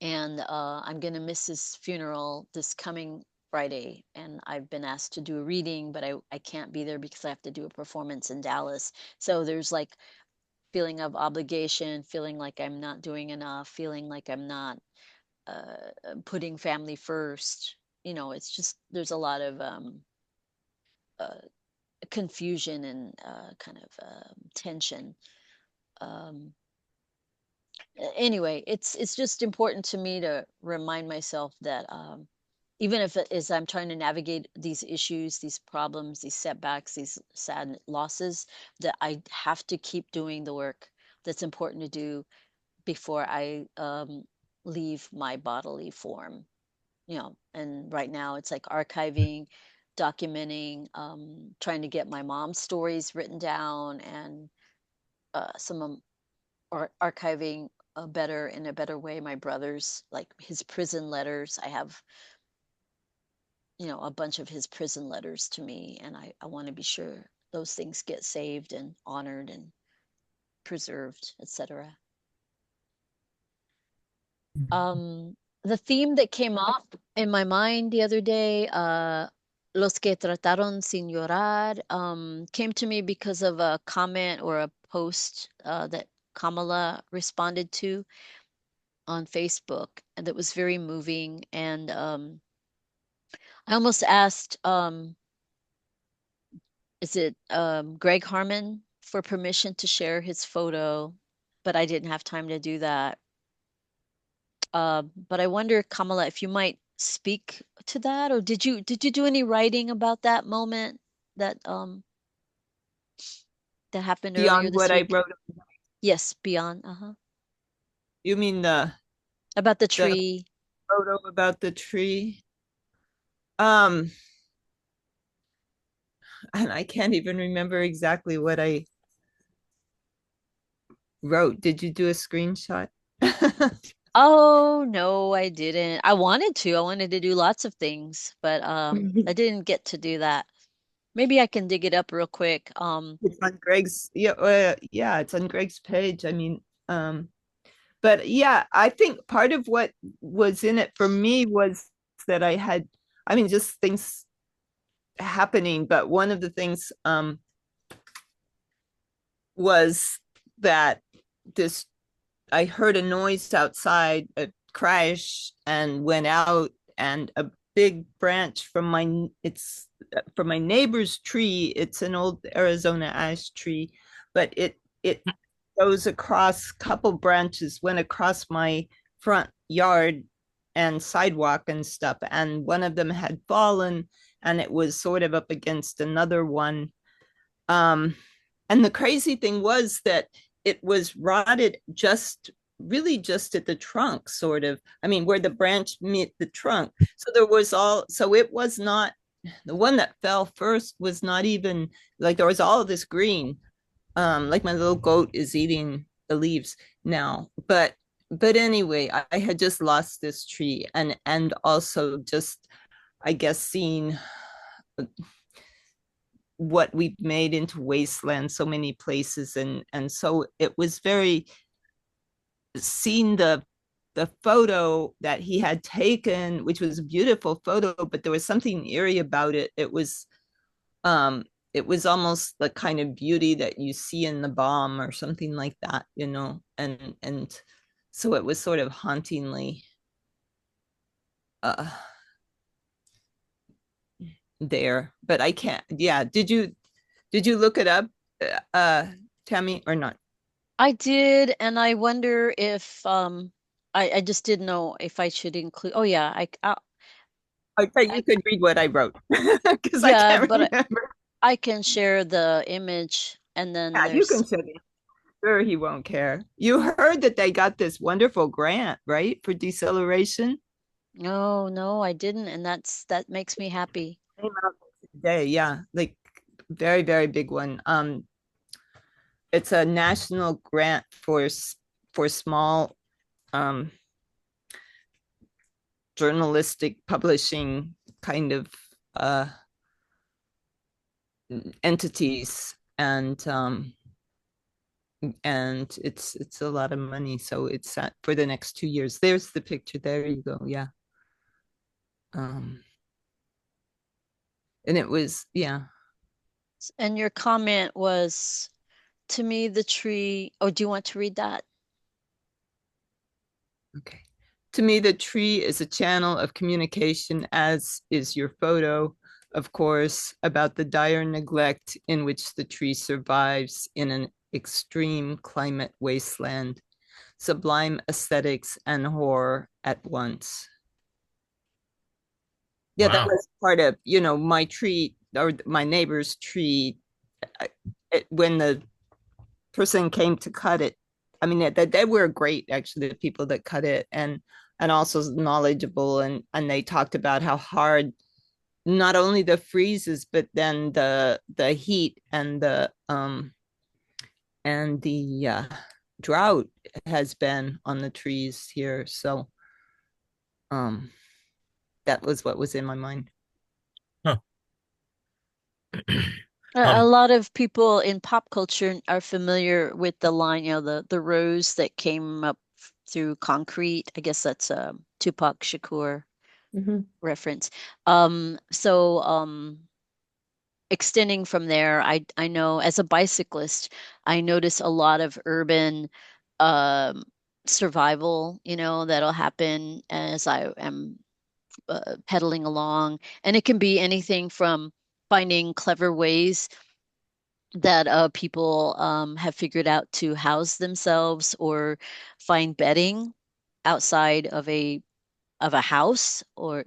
and I'm gonna miss his funeral this coming Friday, and I've been asked to do a reading, but I can't be there because I have to do a performance in Dallas. So there's like feeling of obligation, feeling like I'm not doing enough, feeling like I'm not putting family first. It's just there's a lot of uh, confusion and kind of tension. Um, anyway, it's just important to me to remind myself that even if it is I'm trying to navigate these issues, these problems, these setbacks, these sad losses, that I have to keep doing the work that's important to do before I leave my bodily form. And right now it's like archiving, documenting, trying to get my mom's stories written down, and some or archiving in a better way my brother's, like his prison letters. I have a bunch of his prison letters to me, and I want to be sure those things get saved and honored and preserved, etc. The theme that came up in my mind the other day, Los que trataron sin llorar, came to me because of a comment or a post that Kamala responded to on Facebook, and that was very moving. And I almost asked, is it Greg Harmon, for permission to share his photo, but I didn't have time to do that. But I wonder, Kamala, if you might speak to that, or did you do any writing about that moment that that happened earlier Beyond this what I week? wrote. Yes, beyond, You mean about the the tree. photo about the tree? Um, and I can't even remember exactly what I wrote. Did you do a screenshot? Oh, no, I didn't. I wanted to. I wanted to do lots of things, but I didn't get to do that. Maybe I can dig it up real quick. It's on Greg's, yeah, it's on Greg's page. I mean, but yeah, I think part of what was in it for me was that I mean, just things happening, but one of the things was that this I heard a noise outside, a crash, and went out, and a big branch from my neighbor's tree. It's an old Arizona ash tree, but it goes across a couple branches, went across my front yard and sidewalk and stuff, and one of them had fallen, and it was sort of up against another one. um and the crazy thing was that it was rotted really just at the trunk, sort of. I mean, where the branch met the trunk. So it was not, the one that fell first was not even, like, there was all of this green. Like, my little goat is eating the leaves now. But anyway, I had just lost this tree, and also just, I guess, seeing what we've made into wasteland so many places, and so it was very, seeing the photo that he had taken, which was a beautiful photo, but there was something eerie about it. It was it was almost the kind of beauty that you see in the balm or something like that, and so it was sort of hauntingly uh there. But I can't. Yeah, did you look it up, uh Tammy, or not? I did, and I wonder if I just didn't know if I should include. Oh yeah, I thought you I could read what I wrote because I yeah, can't but remember. I can share the image, and then Yeah, you there's can send it. Sure, he won't care. You heard that they got this wonderful grant, right, for deceleration? no, no, I didn't, and that makes me happy. Came out today, yeah, like very, very big one. It's a national grant for small um journalistic publishing kind of uh entities, and it's a lot of money, so it's for the next 2 years. There's the picture, there you go, yeah. um and it was, yeah. And your comment was, to me, the tree. Oh, do you want to read that? Okay. To me, the tree is a channel of communication, as is your photo, of course, about the dire neglect in which the tree survives in an extreme climate wasteland, sublime aesthetics and horror at once. Yeah, that Wow. was part of, my tree, or my neighbor's tree. When the person came to cut it, I mean, they were great, actually, the people that cut it, and also knowledgeable, and they talked about how hard not only the freezes, but then the heat and the drought has been on the trees here. So um that was what was in my mind. Huh. A lot of people in pop culture are familiar with the line, the rose that came up through concrete. I guess that's a Tupac Shakur Mhm. reference. So extending from there, I know as a bicyclist, I notice a lot of urban um survival, that'll happen as I am pedaling along, and it can be anything from finding clever ways that people have figured out to house themselves or find bedding outside of a house or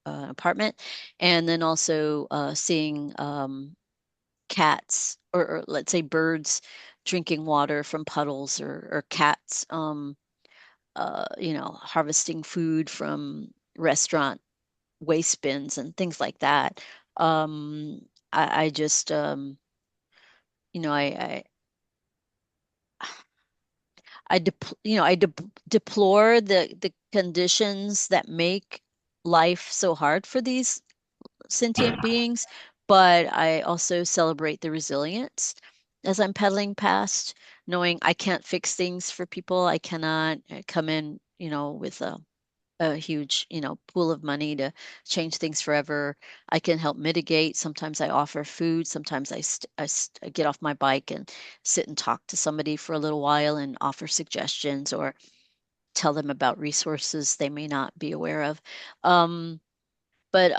apartment, and then also seeing cats or let's say birds drinking water from puddles, or cats harvesting food from restaurant waste bins and things like that. um I just you know I deplore the conditions that make life so hard for these sentient beings, but I also celebrate the resilience as I'm pedaling past, knowing I can't fix things for people. I cannot come in, with a huge, pool of money to change things forever. I can help mitigate. Sometimes I offer food. Sometimes I get off my bike and sit and talk to somebody for a little while and offer suggestions or tell them about resources they may not be aware of. Um, but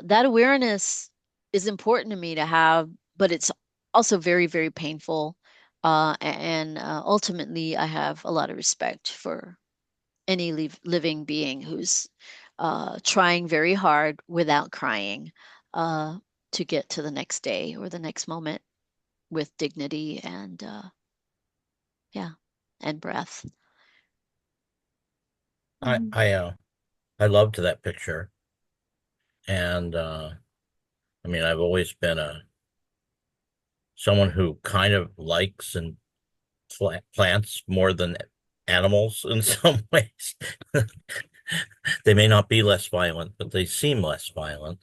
that awareness is important to me to have, but it's also very, very painful. And ultimately, I have a lot of respect for any living being who's trying very hard without crying uh, to get to the next day or the next moment with dignity and yeah, and breath. I Mhm. I uh I loved that picture, and I mean, I've always been a someone who kind of likes and plants more than animals in some ways. They may not be less violent, but they seem less violent.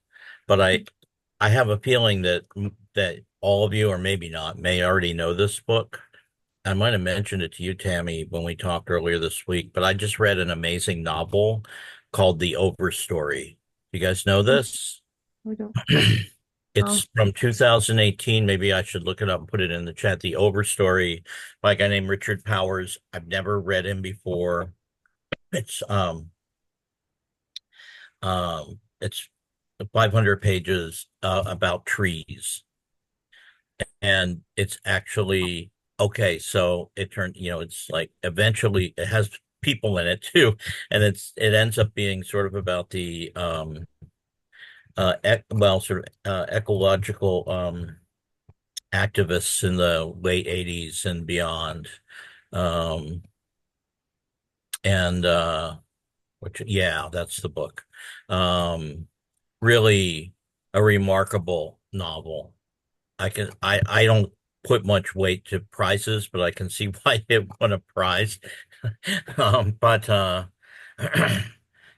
But I have a feeling that all of you, or maybe not, may already know this book. I might have mentioned it to you, Tammy, when we talked earlier this week, but I just read an amazing novel called The Overstory. You guys know Oh, this? we don't. It's from 2018. Maybe I should look it up and put it in the chat. The Overstory by a guy named Richard Powers. I've never read him before. It's it's 500 pages about trees, and it's actually okay. So it turned, it's like eventually it has people in it too, and it ends up being sort of about the sort of ecological activists in the late 80s and beyond. Um, and which, yeah, that's the book. Um, really a remarkable novel. I don't put much weight to prizes, but I can see why it won a prize. But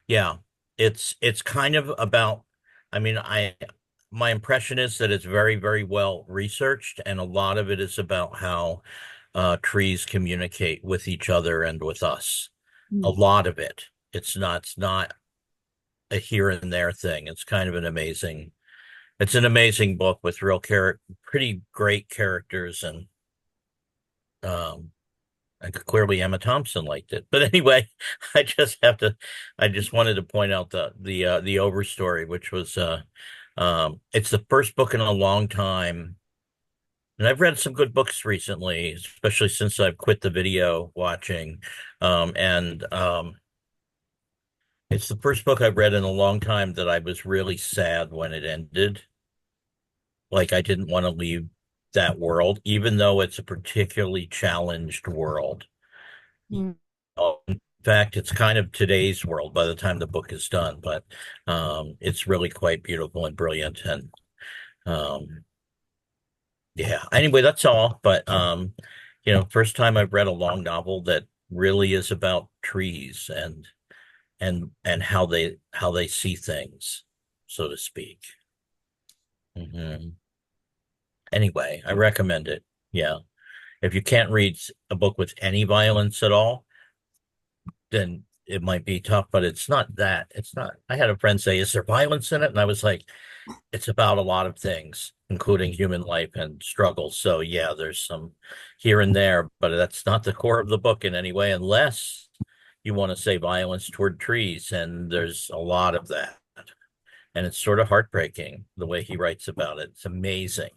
yeah, it's kind of about, I mean, my impression is that it's very, very well researched, and a lot of it is about how trees communicate with each other and with us. A lot of it. It's not a here and there thing. It's kind of it's an amazing book with pretty great characters, um, and clearly Emma Thompson liked it. But anyway, I just wanted to point out the Overstory, which was it's the first book in a long time. And I've read some good books recently, especially since I've quit the video watching. And It's the first book I've read in a long time that I was really sad when it ended. Like I didn't want to leave that world, even though it's a particularly challenged world. Mm. In fact, it's kind of today's world by the time the book is done, but it's really quite beautiful and brilliant. And um, yeah, anyway, that's all. But first time I've read a long novel that really is about trees and how they see things, so to speak. Anyway, I recommend it. Yeah. If you can't read a book with any violence at all, then it might be tough, but it's not that. It's not. I had a friend say, "Is there violence in it?" And I was like, "It's about a lot of things, including human life and struggles." So yeah, there's some here and there, but that's not the core of the book in any way, unless you want to say violence toward trees, and there's a lot of that. And it's sort of heartbreaking the way he writes about it. It's amazing.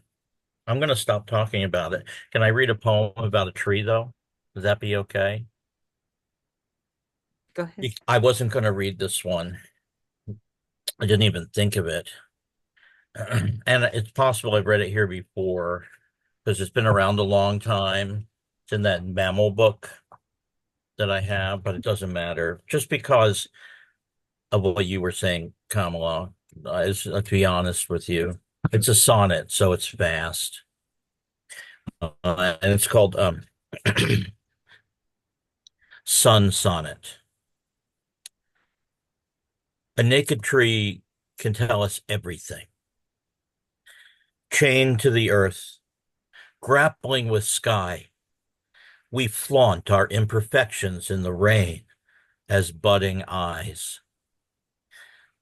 I'm going to stop talking about it. Can I read a poem about a tree, though? Would that be okay? Go ahead. I wasn't going to read this one. I didn't even think of it. And it's possible I've read it here before because it's been around a long time. It's in that mammal book that I have, but it doesn't matter. Just because of what you were saying, Kamala, to be honest with you, it's a sonnet, so it's fast. And it's called Sun Sonnet. A naked tree can tell us everything. Chained to the earth, grappling with sky, we flaunt our imperfections in the rain as budding eyes.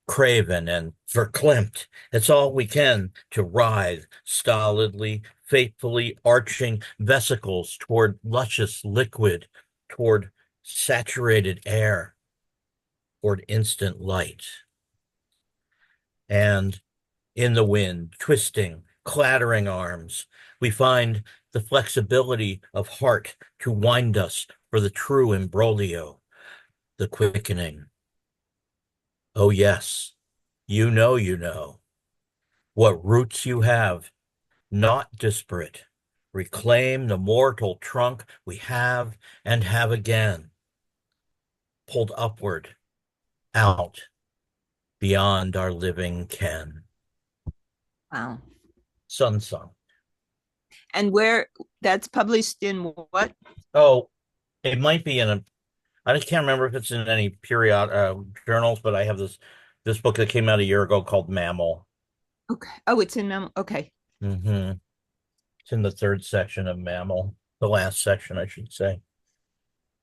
Craven and verklempt, it's all we can to writhe stolidly, faithfully arching vesicles toward luscious liquid, toward saturated air, toward instant light. And in the wind, twisting, clattering arms, we find the flexibility of heart to wind us for the true imbroglio, the quickening. Oh, yes, you know what roots you have, not disparate. Reclaim the mortal trunk we have and have again, pulled upward, out, beyond our living ken. Wow. Sun Song. And where that's published in what? Oh, it might be in a, I just can't remember if it's in any period journals, but I have this book that came out a year ago called Mammal. Okay. Oh, it's in Mammal. Okay. It's in the third section of Mammal, the last section, I should say.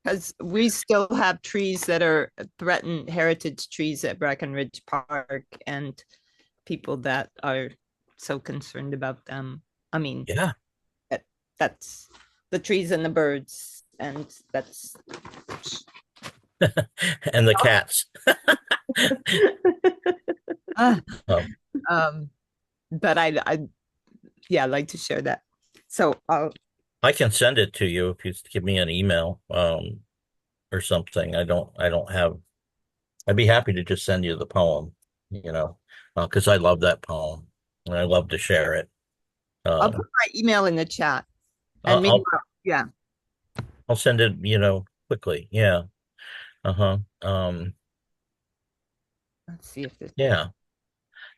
Because we still have trees that are threatened heritage trees at Breckenridge Park, and people that are so concerned about them. I mean, Yeah. that's the trees and the birds, and that's And the cats. uh, Oh, but I yeah, like to share that. So I can send it to you if you give me an email, or something. I don't have, I'd be happy to just send you the poem, because I love that poem and I love to share it. I'll put Um, my email in the chat, and I'll, maybe I'll, yeah. I'll send it, quickly. Yeah. Uh-huh. Let's see if this. Yeah.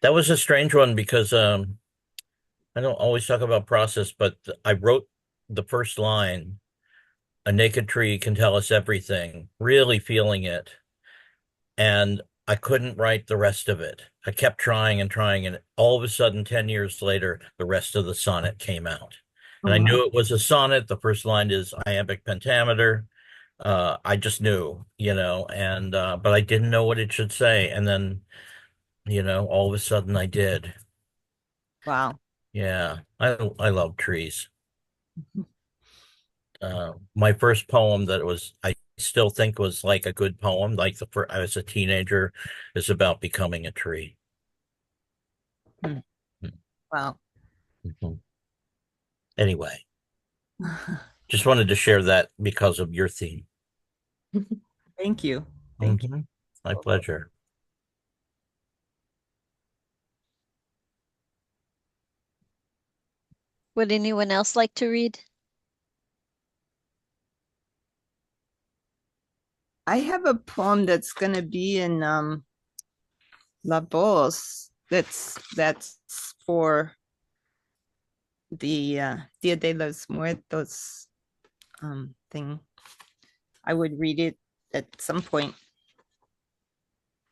That was a strange one because, I don't always talk about process, but I wrote the first line, "A naked tree can tell us everything," really feeling it. And I couldn't write the rest of it. I kept trying and trying, and all of a sudden, 10 years later, the rest of the sonnet came out. Oh, And I wow. knew it was a sonnet. The first line is iambic pentameter. I just knew, and but I didn't know what it should say. And then, all of a sudden I did. Wow. Yeah, I love trees. My first poem that I still think was like a good poem, like I was a teenager, is about becoming a tree. Hmm. Wow. Mhm. Anyway, just wanted to share that because of your theme. Thank you. Thank you. My pleasure. Would anyone else like to read? I have a poem that's going to be in La Voz. That's for the Dia de los Muertos thing. I would read it at some point.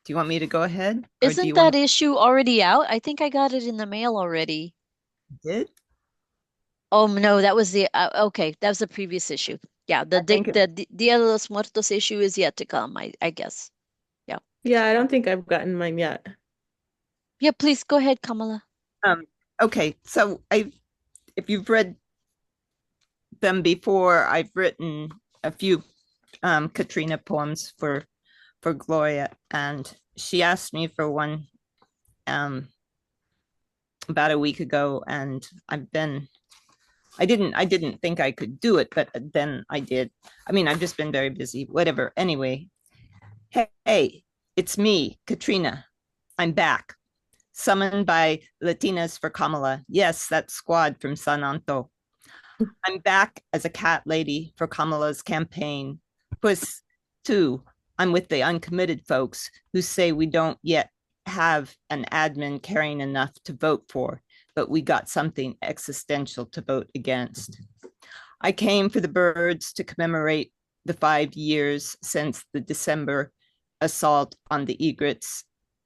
Do you want me to go ahead, or do Isn't you want that issue already out? I think I got it in the mail already. it? Oh no, that was the okay. That was the previous issue. Yeah, I think the Dia de los Muertos issue is yet to come. I guess. Yeah. Yeah, I don't think I've gotten mine yet. Yeah. Please go ahead, Kamala. okay. So if you've read them before, I've written a few Katrina poems for Gloria, and she asked me for one about a week ago, and I didn't think I could do it, but then I did. I mean, I've just been very busy. Whatever. Anyway, hey, it's me, Katrina. I'm back. Summoned by Latinas for Kamala. Yes, that squad from San Anto. I'm back as a cat lady for Kamala's campaign. Puss, too. I'm with the uncommitted folks who say we don't yet have an admin caring enough to vote for, but we got something existential to vote against. I came for the birds to commemorate the 5 years since the December assault on the egrets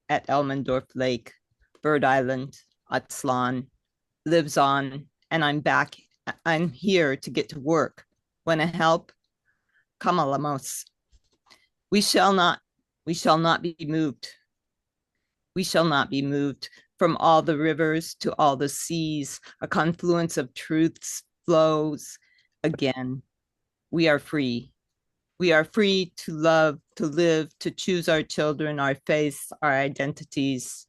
at Elmendorf Lake. Bird Island, Atzlan, lives on, and I'm back. I'm here to get to work. Want to help? Kamalamos. We shall not, we shall not be moved. We shall not be moved from all the rivers to all the seas. A confluence of truths flows again. We are free. We are free to love, to live, to choose our children, our faiths, our identities.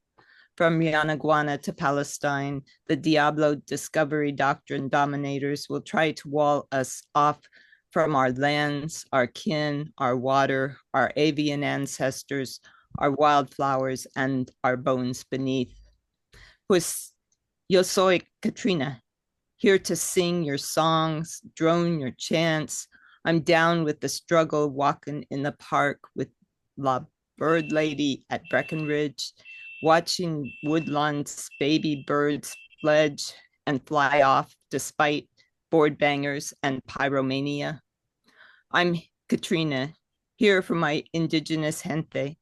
From Yanaguana to Palestine, the Diablo discovery doctrine dominators will try to wall us off from our lands, our kin, our water, our avian ancestors, our wildflowers, and our bones beneath. Pues yo soy Katrina, here to sing your songs, drone your chants. I'm down with the struggle, walking in the park with La Bird Lady at Breckenridge, watching Woodlawn's baby birds fledge and fly off despite board bangers and pyromania. I'm Katrina, here for my indigenous gente,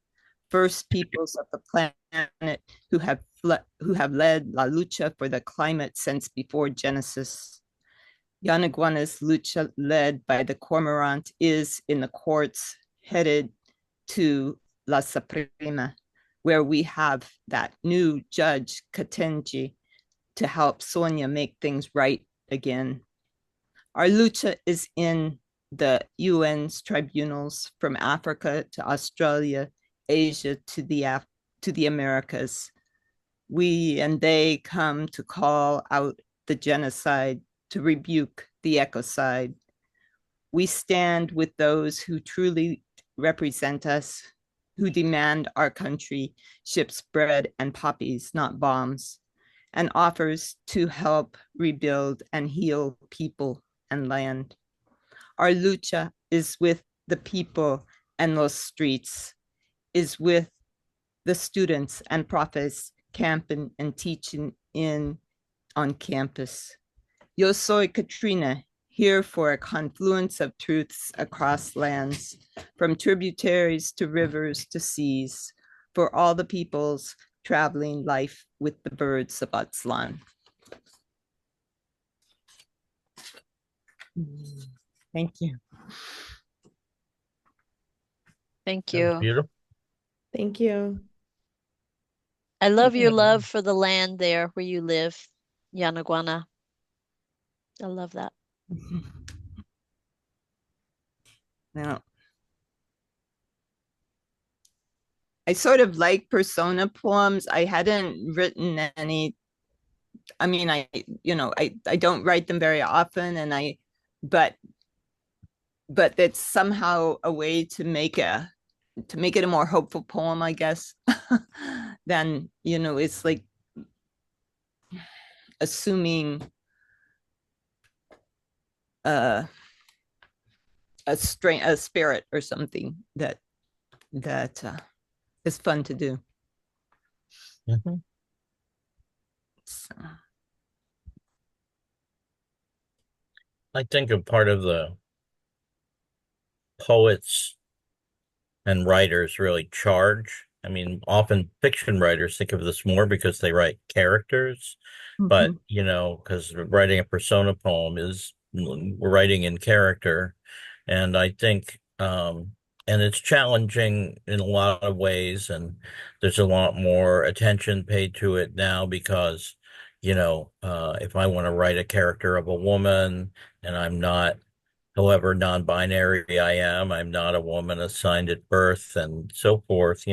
first peoples of the planet who have led La Lucha for the climate since before Genesis. Yanaguana's lucha, led by the cormorant, is in the courts headed to La Suprema, where we have that new judge, Katenji, to help Sonia make things right again. Our lucha is in the UN's tribunals from Africa to Australia, Asia to the Americas. We and they come to call out the genocide, to rebuke the ecocide. We stand with those who truly represent us, who demand our country ships bread and poppies, not bombs, and offers to help rebuild and heal people and land. Our lucha is with the people and los streets, is with the students and profes camping and teaching in on campus. Yo soy Katrina, here for a confluence of truths across lands, from tributaries to rivers to seas, for all the peoples traveling life with the birds of Aztlan. Thank you. Thank That was you. beautiful. Thank you. I love your Yeah. love for the land there where you live, Yanaguana. I love that. Now, I sort of like persona poems. I hadn't written any. I mean, I don't write them very often, but it's somehow a way to make it a more hopeful poem, I guess. Than it's like assuming uh, a spirit or something that is fun to do. Mhm. So. I think a part of the poets and writers really charge. I mean, often fiction writers think of this more because they write characters, but Mhm. because writing a persona poem is writing in character, and I think, and it's challenging in a lot of ways, and there's a lot more attention paid to it now because, if I want to write a character of a woman and I'm not however non-binary I am. I'm not a woman assigned at birth and so forth.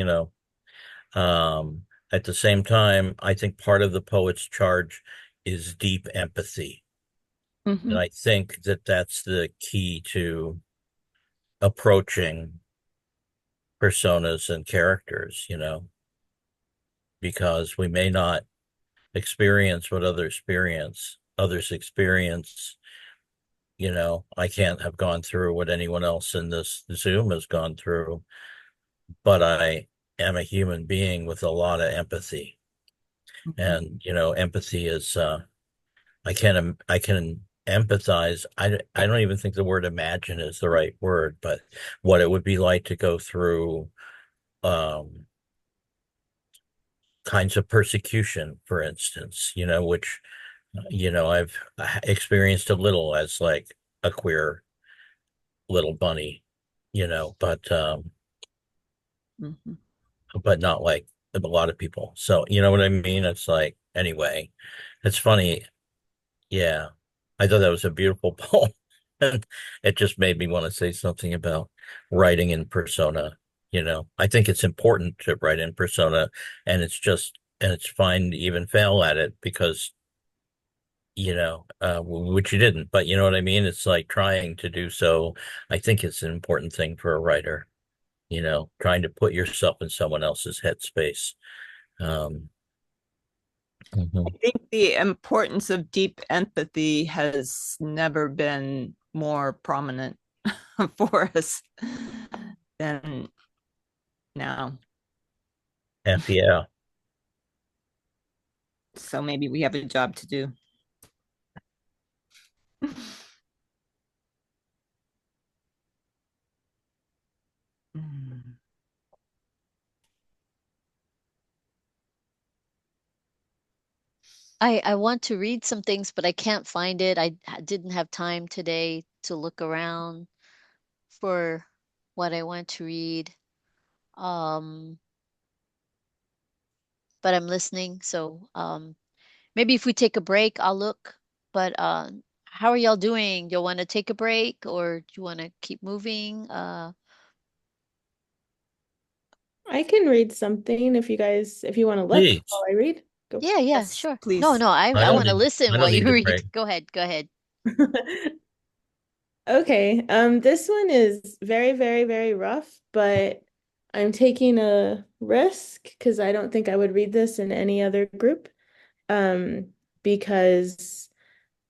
Um, at the same time, I think part of the poet's charge is deep empathy. And Mhm. I think that that's the key to approaching personas and characters, because we may not experience what others experience. I can't have gone through what anyone else in this Zoom has gone through, but I am a human being with a lot of empathy. Mhm. And, empathy is, I can empathize. I don't even think the word imagine is the right word, but what it would be like to go through, um, kinds of persecution, for instance, which, I've experienced a little as like a queer little bunny, you know, but, um, Mhm. but not like a lot of people. So, you know what I mean? It's like, anyway, it's funny. Yeah. I thought that was a beautiful poem. And it just made me want to say something about writing in persona. I think it's important to write in persona, and it's fine to even fail at it because, which you didn't, but you know what I mean? It's like trying to do so. I think it's an important thing for a writer, trying to put yourself in someone else's headspace. Um, I mhm. think the importance of deep empathy has never been more prominent for us than now. Yeah. So maybe we have a job to do. I want to read some things, but I can't find it. Didn't have time today to look around for what I want to read. Um, but I'm listening, so Maybe if we take a break, I'll look. But how are y'all doing? Do you want to take a break or do you want to keep moving? I can read something if you want to look while Please. I read. Go. Yeah, yeah, Yes, sure. No, please. no, I I don't want to need listen I while don't you need to read. break. Go ahead, go ahead. Okay, this one is very, very, very rough, but I'm taking a risk because I don't think I would read this in any other group. Um, because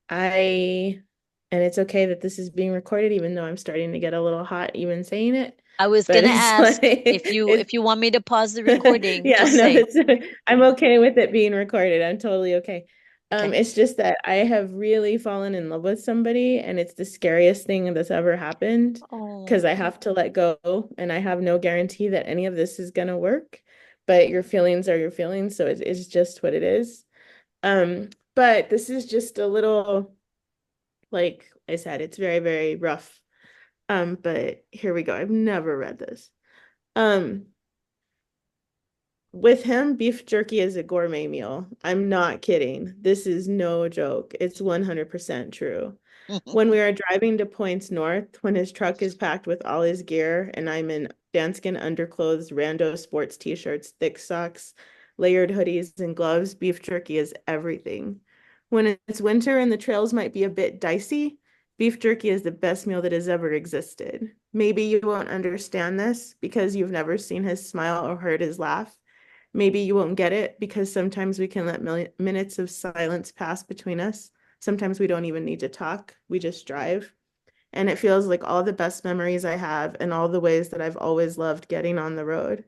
and it's okay that this is being recorded, even though I'm starting to get a little hot even saying it. I was But gonna it's ask like if you want me to pause the recording, yeah, just no, say. I'm okay with it being recorded. I'm totally okay. Okay. It's just that I have really fallen in love with somebody, and it's the scariest thing that's ever happened Oh. because I have to let go, and I have no guarantee that any of this is gonna work. But your feelings are your feelings, so it's just what it is. But this is just a little, like I said, it's very, very rough. But here we go. I've never read this. Um, With him, beef jerky is a gourmet meal. I'm not kidding. This is no joke. It's 100% true. When we are driving to points north, when his truck is packed with all his gear and I'm in danskin underclothes, rando sports t-shirts, thick socks, layered hoodies, and gloves, beef jerky is everything. When it's winter and the trails might be a bit dicey, beef jerky is the best meal that has ever existed. Maybe you won't understand this because you've never seen his smile or heard his laugh. Maybe you won't get it because sometimes we can let minutes of silence pass between us. Sometimes we don't even need to talk, we just drive. And it feels like all the best memories I have and all the ways that I've always loved getting on the road.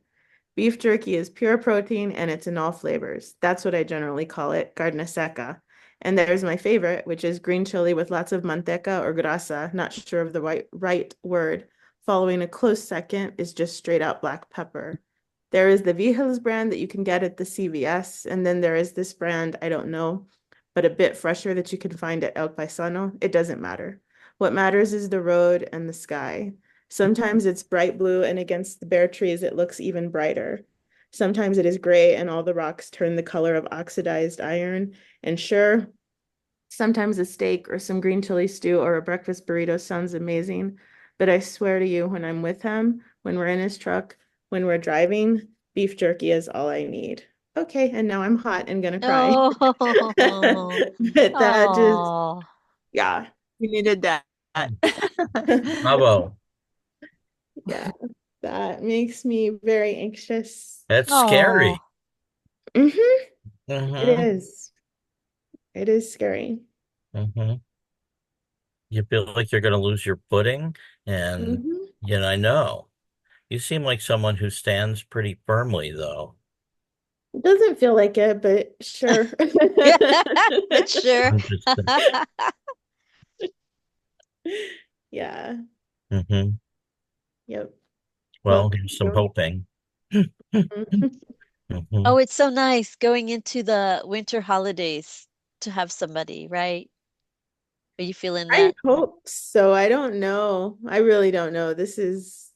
Beef jerky is pure protein and it's in all flavors. That's what I generally call it, carne seca. And there's my favorite, which is green chili with lots of manteca or grasa, not sure of the right word. Following a close second is just straight out black pepper. There is the Vihil's brand that you can get at the CVS, and then there is this brand, I don't know, but a bit fresher that you can find at El Paisano. It doesn't matter. What matters is the road and the sky. Sometimes it's bright blue, and against the bare trees, it looks even brighter. Sometimes it is gray, and all the rocks turn the color of oxidized iron. And sure, sometimes a steak or some green chili stew or a breakfast burrito sounds amazing. But I swear to you, when I'm with him, when we're in his truck, when we're driving, beef jerky is all I need. Okay, and now I'm hot and gonna cry. Oh. But that just, Oh. yeah, You needed that. Bravo. yeah, that makes me very anxious. That's Oh. scary. Mm-hmm. It Mm-hmm. is. It is scary. Mm-hmm. You feel like you're going to lose your footing. And, Mm-hmm. I know. You seem like someone who stands pretty firmly, though. It doesn't feel like it, but sure. But sure. I'm just, Yeah. hmm Yep. Well, Well, here's some hoping. mhm. Hmm. Oh, it's so nice going into the winter holidays to have somebody, right? Are you feeling I that? hope so. I don't know. I really don't know. This is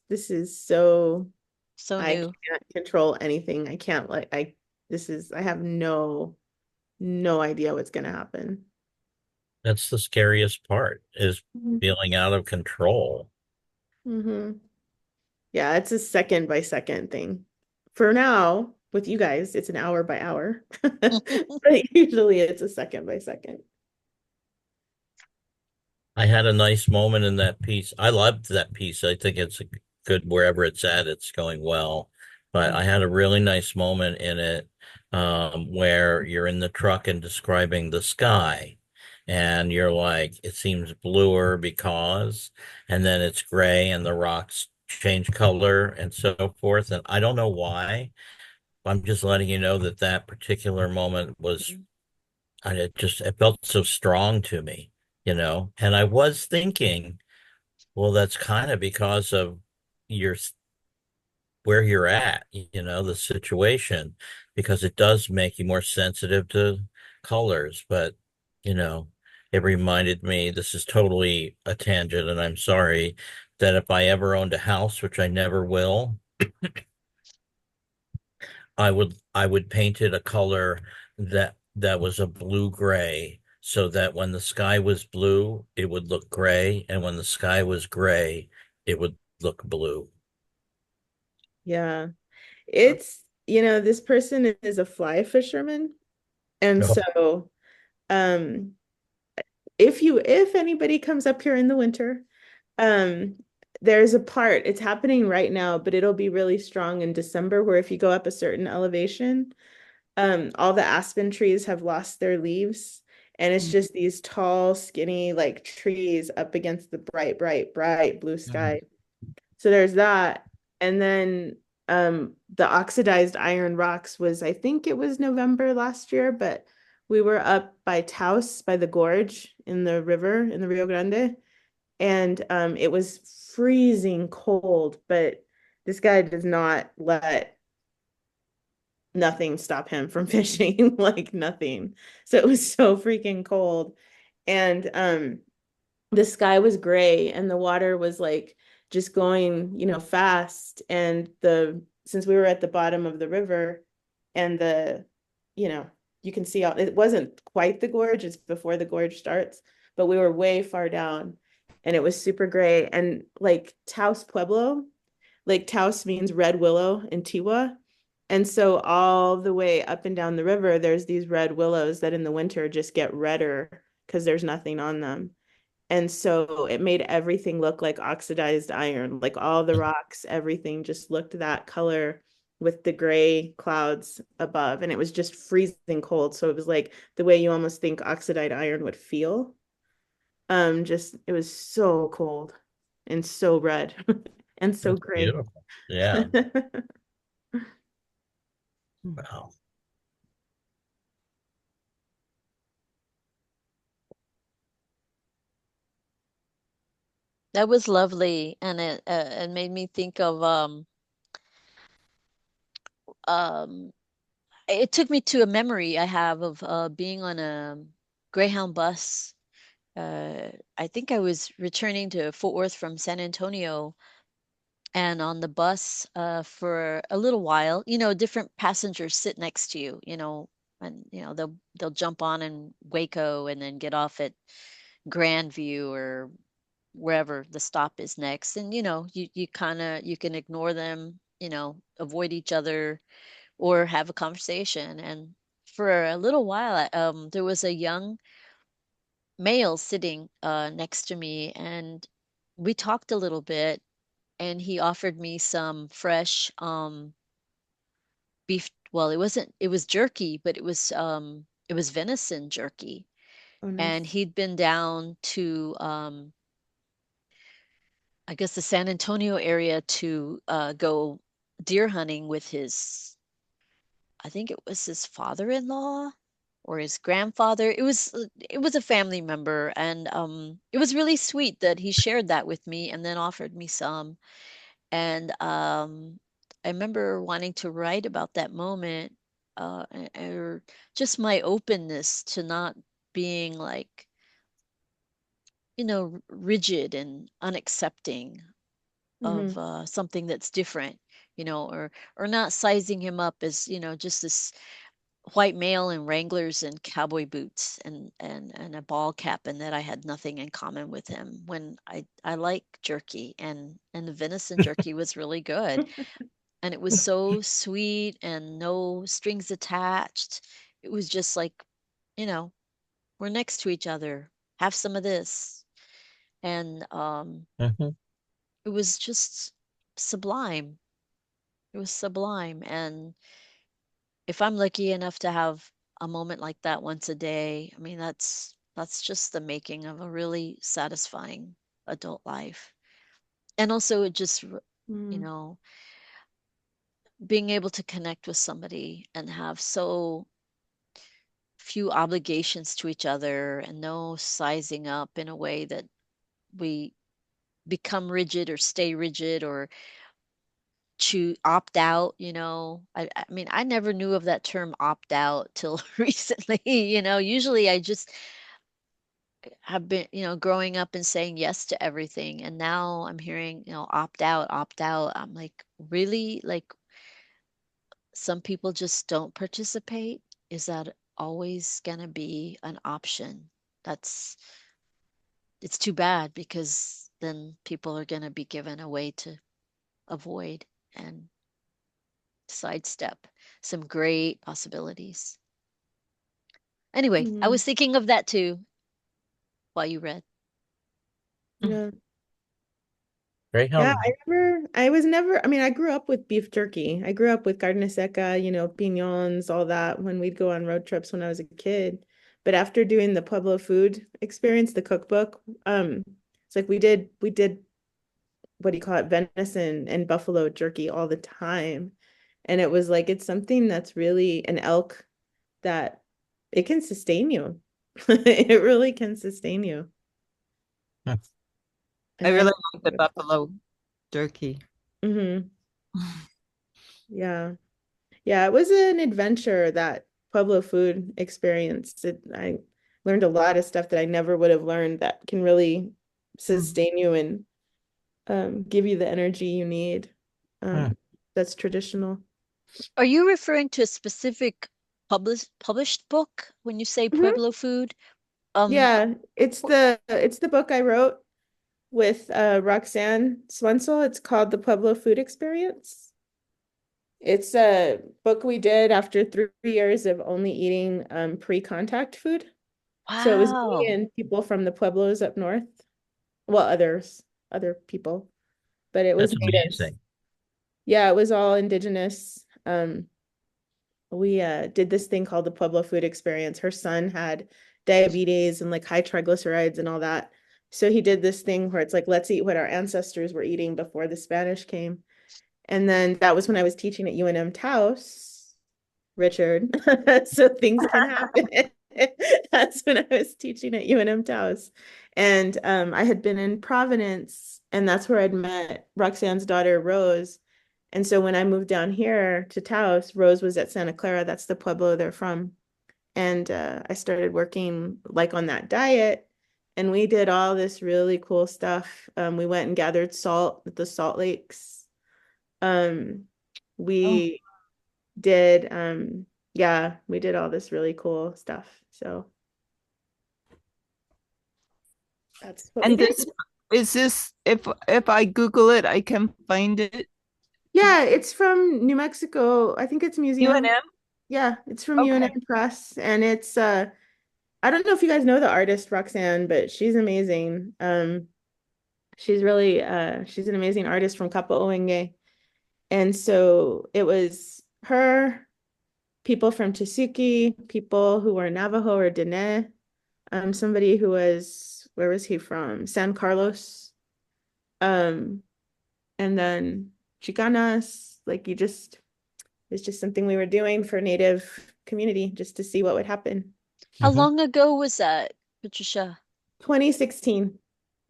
so So I new. can't control anything. I can't like I this is I have no idea what's gonna happen. That's the scariest part is Mhm. feeling out of control. Mhm. Yeah, it's a second by second thing. For now, with you guys, it's an hour by hour. But usually it's a second by second. I had a nice moment in that piece. I loved that piece. I think it's a good wherever it's at, it's going well. But I had a really nice moment in it where you're in the truck and describing the sky. And you're like, it seems bluer because, and then it's gray and the rocks change color and so forth. And I don't know why. I'm just letting you know that that particular moment was and it felt so strong to me, And I was thinking, well, that's kind of because of your where you're at, the situation, because it does make you more sensitive to colors. But, you know, it reminded me, this is totally a tangent, and I'm sorry, that if I ever owned a house, which I never will, I would paint it a color that that was a blue gray, so that when the sky was blue, it would look gray, and when the sky was gray, it would look blue. Yeah. It's, this person is a fly fisherman. And Oh. so, um, if anybody comes up here in the winter, um, there's a part, it's happening right now, but it'll be really strong in December, where if you go up a certain elevation, all the aspen trees have lost their leaves. And it's just these tall, skinny, like trees up against the bright, bright, bright blue Mhm. sky. So there's that. And then the oxidized iron rocks was, I think it was November last year, but we were up by Taos by the gorge in the river in the Rio Grande. And it was freezing cold, but this guy does not let nothing stop him from fishing, like nothing. So it was so freaking cold. And the sky was gray and the water was like just going, fast. And since we were at the bottom of the river and you know, you can see it wasn't quite the gorge, it's before the gorge starts, but we were way far down and it was super gray. And like Taos Pueblo, like Taos means red willow in Tiwa. And so all the way up and down the river, there's these red willows that in the winter just get redder because there's nothing on them. And so it made everything look like oxidized iron, like all the rocks, everything just looked that color with the gray clouds above. And it was just freezing cold. So it was like the way you almost think oxidized iron would feel. Just it was so cold and so red and so That's gray. beautiful. Yeah. Wow. That was lovely, and it made me think of um it took me to a memory I have of being on a Greyhound bus. I think I was returning to Fort Worth from San Antonio, and on the bus for a little while, different passengers sit next to you, and they'll jump on in Waco and then get off at Grandview or wherever the stop is next. And you kind of you can ignore them, avoid each other or have a conversation. And for a little while, there was a young male sitting next to me, and we talked a little bit, and he offered me some fresh beef. Well, it was jerky, but it was venison jerky. Oh, And nice. he'd been down to I guess the San Antonio area to go deer hunting with I think it was his father-in-law or his grandfather. It was a family member, and it was really sweet that he shared that with me and then offered me some. And I remember wanting to write about that moment, or just my openness to not being like, rigid and unaccepting Hmm. of something that's different, or not sizing him up as, just this white male in Wranglers and cowboy boots and a ball cap, and that I had nothing in common with him when I like jerky, and the venison jerky was really good, and it was so sweet and no strings attached. It was just like, you know, we're next to each other. Have some of this. And Mhm. it was just sublime. It was sublime. And if I'm lucky enough to have a moment like that once a day, I mean, that's just the making of a really satisfying adult life. And also it just, you Mm. know, being able to connect with somebody and have so few obligations to each other and no sizing up in a way that we become rigid or stay rigid or to opt out. I mean, I never knew of that term opt out till recently. Usually I just have been, growing up and saying yes to everything, and now I'm hearing, opt out, opt out. I'm like, really? Like, some people just don't participate? Is that always gonna be an option. That's it's too bad because then people are gonna be given a way to avoid and sidestep some great possibilities. Anyway, I Mm, was thinking of that too while you read. yeah. Yeah, Greyhound. I mean, I grew up with beef jerky. I grew up with carne seca, piñons, all that when we'd go on road trips when I was a kid. But after doing the Pueblo food experience, the cookbook, it's like we did what do you call it, venison and buffalo jerky all the time. And it was like it's something that's really an elk that it can sustain you. It really can sustain you. Hmm. I And I really like the buffalo jerky. hmm yeah. Yeah, it was an adventure, that Pueblo food experience. I learned a lot of stuff that I never would have learned that can really sustain you and give you the energy you need. Hmm. That's traditional. Are you referring to a specific published book when you say Mhm. Pueblo food? Um, Yeah, it's the book I wrote with Roxanne Swensel. It's called The Pueblo Food Experience. It's a book we did after 3 years of only eating pre-contact food. So it was me wow. and people from the Pueblos up north. Well, other people, but it was That's natives. amazing. Yeah, it was all indigenous. We did this thing called the Pueblo Food Experience. Her son had diabetes and like high triglycerides and all that. So he did this thing where it's like, let's eat what our ancestors were eating before the Spanish came. And then that was when I was teaching at UNM Taos, Richard. So things can happen. That's when I was teaching at UNM Taos. And I had been in Providence, and that's where I'd met Roxanne's daughter, Rose. And so when I moved down here to Taos, Rose was at Santa Clara. That's the pueblo they're from. And I started working like on that diet. And we did all this really cool stuff. We went and gathered salt at the salt lakes. Um, Oh, we did yeah, we did all this really cool stuff. So that's what we And did. this is this if I Google it, I can find it. Yeah, it's from New Mexico. I think it's museum. UNM? Yeah, it's from UNM Okay. Press, and it's I don't know if you guys know the artist Roxanne, but she's amazing. She's really she's an amazing artist from Kapa Owenge. And so it was her, people from Chisuki, people who were Navajo or Dene, somebody who was, where was he from? San Carlos. Um, and then Chicanas, like it's just something we were doing for Native community just to see what would happen. how Hmm. long ago was that, Patricia? 2016.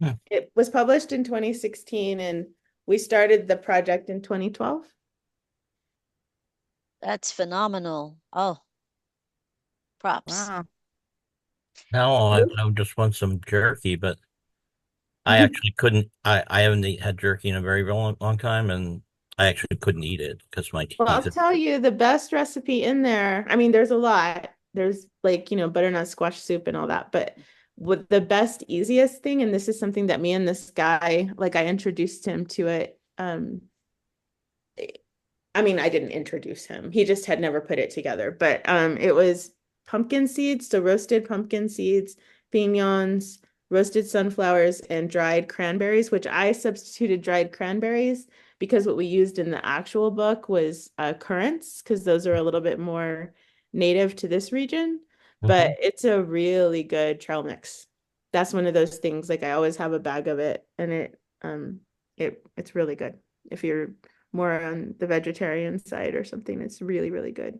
Hmm. It was published in 2016 and we started the project in 2012. That's phenomenal. Oh, props. Wow. Now I just want some jerky, but I actually couldn't. I haven't had jerky in a very long time, and I actually couldn't eat it because my Well, I'll teeth. tell you the best recipe in there. I mean, there's a lot. There's like, butternut squash soup and all that. But with the best, easiest thing, and this is something that me and this guy, like I introduced him to it. I mean, I didn't introduce him. He just had never put it together. But it was pumpkin seeds, so roasted pumpkin seeds, piñons, roasted sunflowers, and dried cranberries, which I substituted dried cranberries because what we used in the actual book was currants, because those are a little bit more native to this region. But Hmm. it's a really good trail mix. That's one of those things, like I always have a bag of it, and it's really good if you're more on the vegetarian side or something. It's really, really good.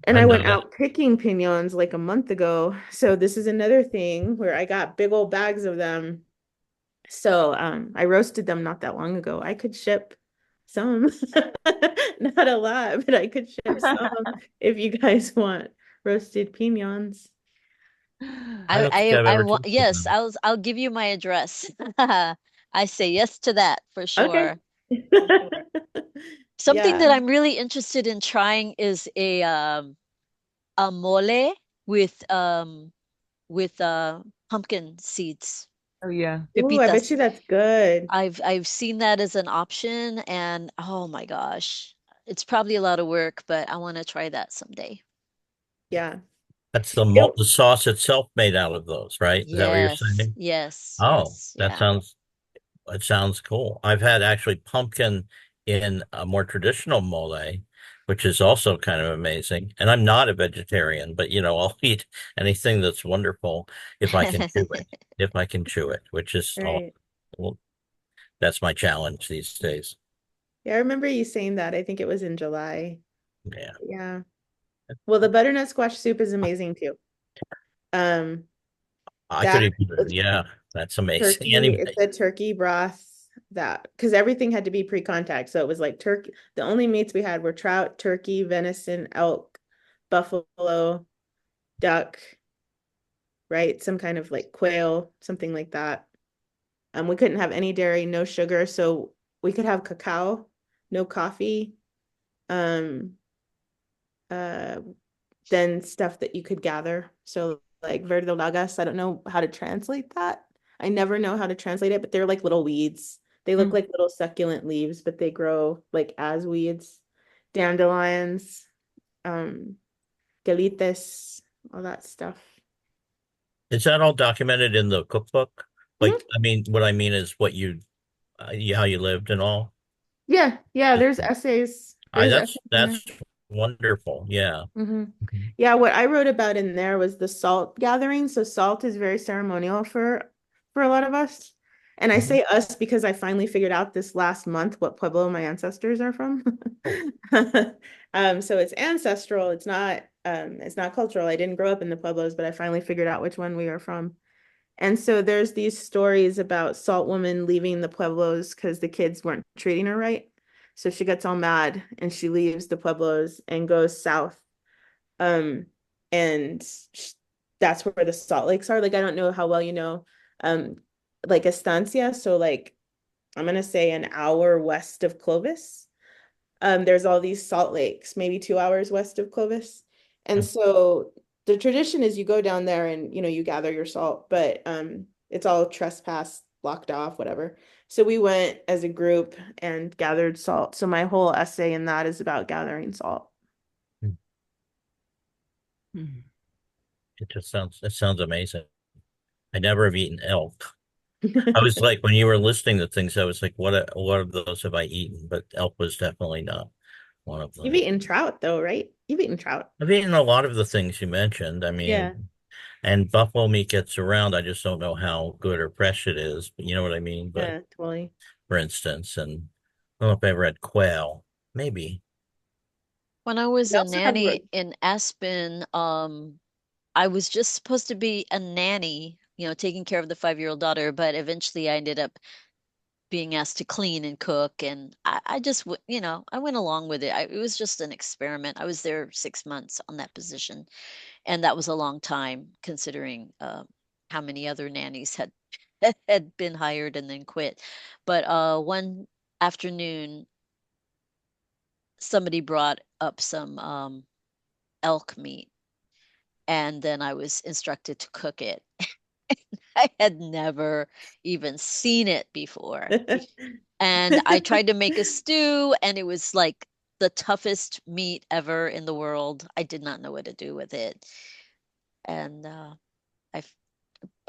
And I I know went that. out picking piñons like a month ago. So this is another thing where I got big old bags of them. So I roasted them not that long ago. I could ship some, not a lot, but I could ship some if you guys want roasted piñons. I don't think I've I ever want, tasted yes, them. I'll give you my address. I say yes to that for Okay. sure. For sure. Something Yeah. that I'm really interested in trying is a a mole with pumpkin seeds. Oh yeah. Ooh, I bet Pepitas. you that's good. I've seen that as an option, and oh my gosh, it's probably a lot of work, but I want to try that someday. Yeah. That's Yep. the sauce itself made out of those, right? Is that what you're Yes, saying? yes, Oh, yes, that yeah. sounds it sounds cool. I've had actually pumpkin in a more traditional mole, which is also kind of amazing. And I'm not a vegetarian, but I'll eat anything that's wonderful if I can chew it. If I can chew it, which is all, Right. well, that's my challenge these days. Yeah, I remember you saying that. I think it was in July. Yeah. Yeah. Well, the butternut squash soup is amazing too. Um, I could that even, it's yeah, that's amazing. turkey, Anyway, it's a turkey broth that because everything had to be pre-contact. So it was like turkey. The only meats we had were trout, turkey, venison, elk, buffalo, duck, right? Some kind of like quail, something like that. We couldn't have any dairy, no sugar, so we could have cacao, no coffee. Um, uh, then stuff that you could gather. So like verdolagas, I don't know how to translate that. I never know how to translate it, but they're like little weeds. They look Mm. like little succulent leaves, but they grow like as weeds. Dandelions, um, galites, all that stuff. is that all documented in the cookbook? Mhm. Like, I mean, what I mean is how you lived and all. Yeah, yeah, Just, there's essays. I There's essays in there. that's wonderful. Yeah. Hmm. Mhm. Yeah, what I wrote about in there was the salt gathering. So salt is very ceremonial for a lot of us. And I Mhm. say us because I finally figured out this last month what pueblo my ancestors are from. Oh, So it's ancestral. It's not cultural. I didn't grow up in the pueblos, but I finally figured out which one we are from. And so there's these stories about Salt Woman leaving the pueblos because the kids weren't treating her right. So she gets all mad and she leaves the pueblos and goes south. Um, and that's where the salt lakes are. Like I don't know how well you know, um, like Estancia. So like I'm gonna say an hour west of Clovis. There's all these salt lakes, maybe 2 hours west of Clovis. And so the tradition is you go down there and you gather your salt, but it's all trespass, blocked off, whatever. So we went as a group and gathered salt. So my whole essay in that is about gathering salt. Mhm. it sounds amazing. I never have eaten elk. I was like, when you were listing the things, I was like, what of those have I eaten? But elk was definitely not one of You've them. eaten trout though, right? You've eaten trout. I've eaten a lot of the things you mentioned. I Yeah. mean, and buffalo meat gets around. I just don't know how good or fresh it is. But you know what I mean? But Yeah, totally. for instance, and I don't know if I ever had quail. Maybe. When I was We a also have nanny in Aspen, I was just supposed to be a nanny, taking care of the 5-year-old daughter, but eventually I ended up being asked to clean and cook, and I just, I went along with it. It was just an experiment. I was there 6 months on that position, and that was a long time considering how many other nannies had had been hired and then quit. But one afternoon, somebody brought up some elk meat, and then I was instructed to cook it. I had never even seen it before. And I tried to make a stew, and it was like the toughest meat ever in the world. I did not know what to do with it. And I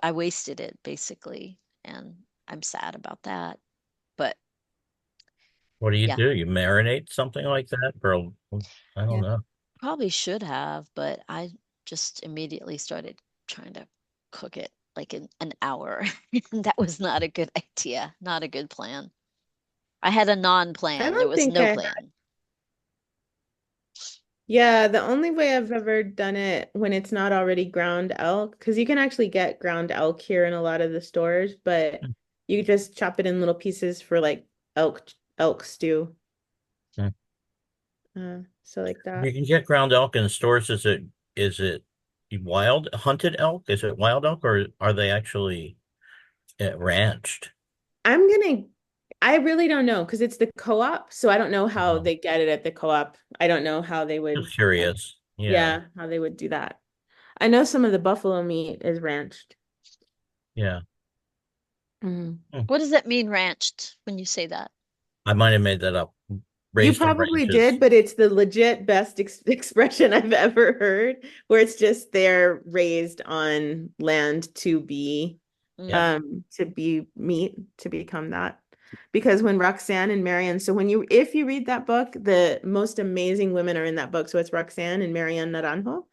I wasted it basically, and I'm sad about that. But What do you yeah, do? You marinate something like that for I don't yeah, know. probably should have, but I just immediately started trying to cook it like in an hour. That was not a good idea, not a good plan. I had a I non-plan. There don't was think no I plan. Yeah, the only way I've ever done it when it's not already ground elk, because you can actually get ground elk here in a lot of the stores, but you just chop it in little pieces for like elk stew. Hmm. So like You that. can get ground elk in stores. Is it wild hunted elk? Is it wild elk or are they actually ranched? I'm gonna, I really don't know because it's the co-op, so I don't know how Um, they get it at the co-op. I don't know how they would. just curious. Yeah, how they would do that. I know some of the buffalo meat is ranched. Yeah. Mhm. Hmm. What does that mean, ranched, when you say that? I might have made that up. You Raised on probably ranches. did, but it's the legit best expression I've ever heard, where it's just they're raised on land Yeah. Mm. to be meat, to become that. Because when Roxanne and Marianne, so if you read that book, the most amazing women are in that book. So it's Roxanne and Marianne Naranjo.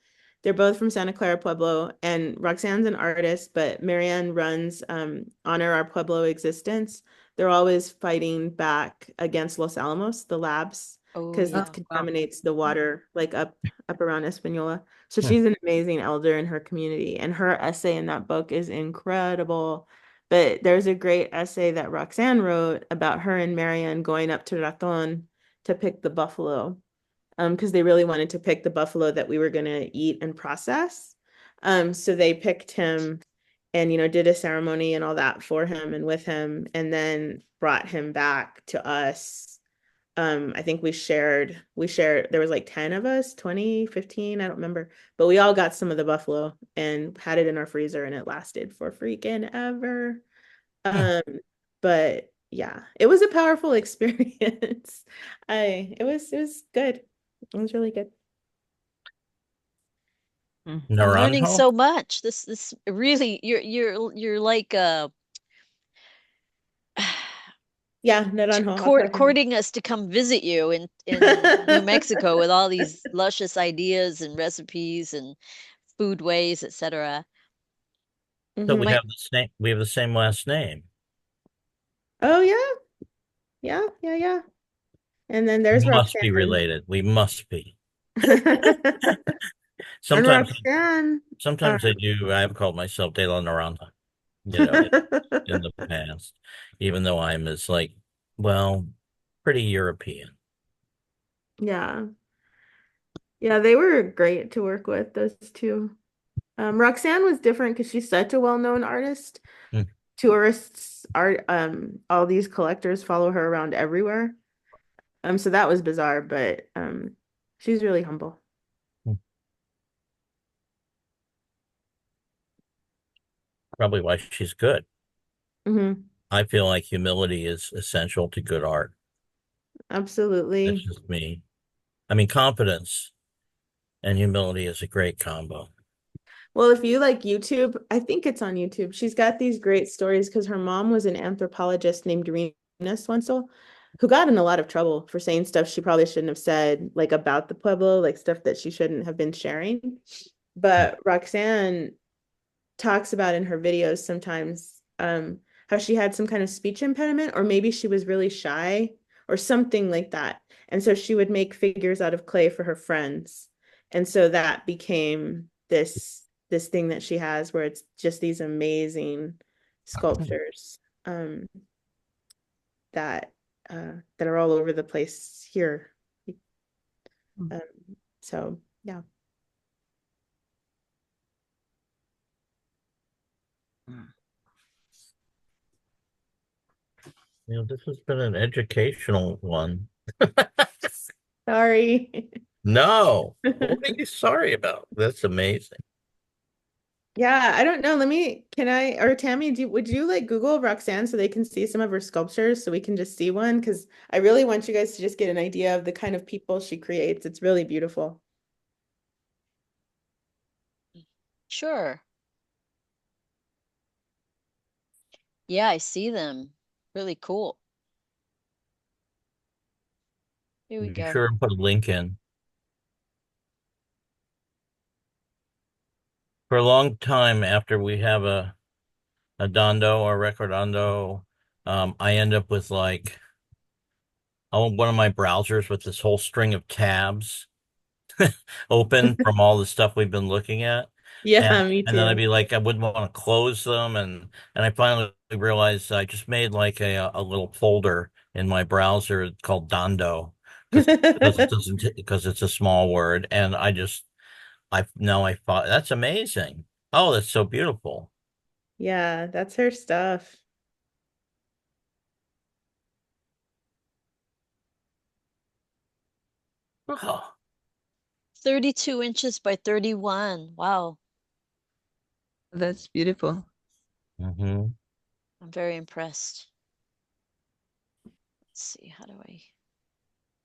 They're both from Santa Clara Pueblo, and Roxanne's an artist, but Marianne runs Honor Our Pueblo Existence. They're always fighting back against Los Alamos, the labs, Oh, because it yeah. contaminates the water like up around Espanola. So Hmm. she's an amazing elder in her community, and her essay in that book is incredible. But there's a great essay that Roxanne wrote about her and Marianne going up to Raton to pick the buffalo, because they really wanted to pick the buffalo that we were going to eat and process. So they picked him and, did a ceremony and all that for him and with him, and then brought him back to us. I think we shared, there was like 10 of us, 20, 15, I don't remember, but we all got some of the buffalo and had it in our freezer and it lasted for freaking ever. Hmm. Um, but yeah, it was a powerful experience. It was good. It was really good. I'm learning Naranjo? so much. This really, you're like Yeah, Naranjo, I'll try to. courting us to come visit you in New Mexico with all these luscious ideas and recipes and food ways, etc. So Hmm. we My have the same last name. Oh yeah, yeah, yeah, yeah. And then there's We must be Roxanne. related. We must be. And Sometimes Roxanne. sometimes I do. I have called myself De La Naranja, you know, in the past, even though I'm as like, well, pretty European. Yeah. Yeah, they were great to work with, those two. Roxanne was different because she's such a well-known artist. Hmm. Tourists are all these collectors follow her around everywhere. So that was bizarre, but she's really humble. Probably why she's good. Hmm. I feel like humility is essential to good art. That's Absolutely. just me. I mean, confidence and humility is a great combo. Well, if you like YouTube, I think it's on YouTube. She's got these great stories because her mom was an anthropologist named Rena Swensel, who got in a lot of trouble for saying stuff she probably shouldn't have said, like about the Pueblo, like stuff that she shouldn't have been sharing. But Roxanne talks about in her videos sometimes how she had some kind of speech impediment, or maybe she was really shy or something like that. And so she would make figures out of clay for her friends. And so that became this thing that she has where it's just these amazing sculptures that that are all over the place here. Um, so yeah. This has been an educational one. Sorry. No, what are you sorry about? That's amazing. Yeah, I don't know. Can I, or Tammy, would you like Google Roxanne so they can see some of her sculptures so we can just see one? Because I really want you guys to just get an idea of the kind of people she creates. It's really beautiful. Sure. Yeah, I see them. Really cool. Here we Be go. sure and put a link in. For a long time after we have a Dondo or Recordando, I end up with like one of my browsers with this whole string of tabs open from all the stuff we've been looking at. Yeah, me And then I'd too. be like, I wouldn't want to close them, and I finally realized I just made like a little folder in my browser called Dondo because it's a small word, and I thought that's amazing. Oh, that's so beautiful. Yeah, that's her stuff. Oh, 32 inches by 31. Wow. That's beautiful. Hmm. I'm very impressed. Let's see, how do I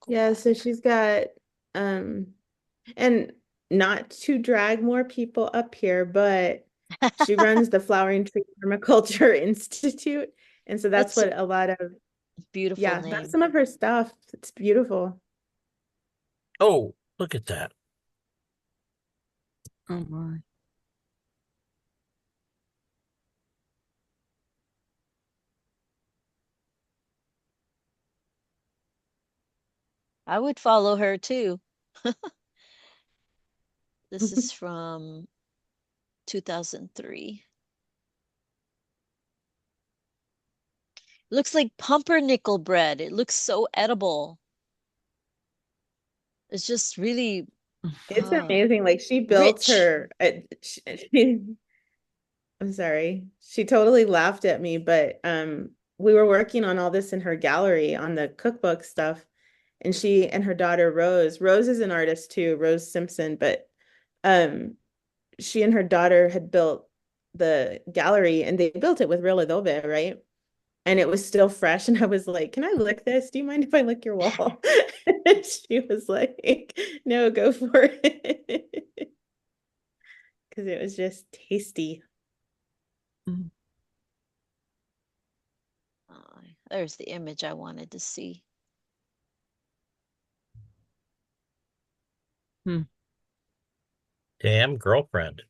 go Yeah, back? so she's got um and not to drag more people up here, but she runs the Flowering Tree Permaculture Institute. And so that's That's a what a lot of, beautiful yeah, that's name. some of her stuff. It's beautiful. Oh, look at that. Oh my. I would follow her too. This is from 2003. Looks like pumpernickel bread. It looks so edible. It's just really It's uh, amazing. Like she built rich. her, I'm sorry. She totally laughed at me, but we were working on all this in her gallery on the cookbook stuff. And she and her daughter Rose is an artist too, Rose Simpson, but um she and her daughter had built the gallery and they built it with real adobe, right? And it was still fresh. And I was like, can I lick this? Do you mind if I lick your wall? And she was like, no, go for it. Because it was just tasty. Mm. There's the image I wanted to see. Hmm. Damn girlfriend.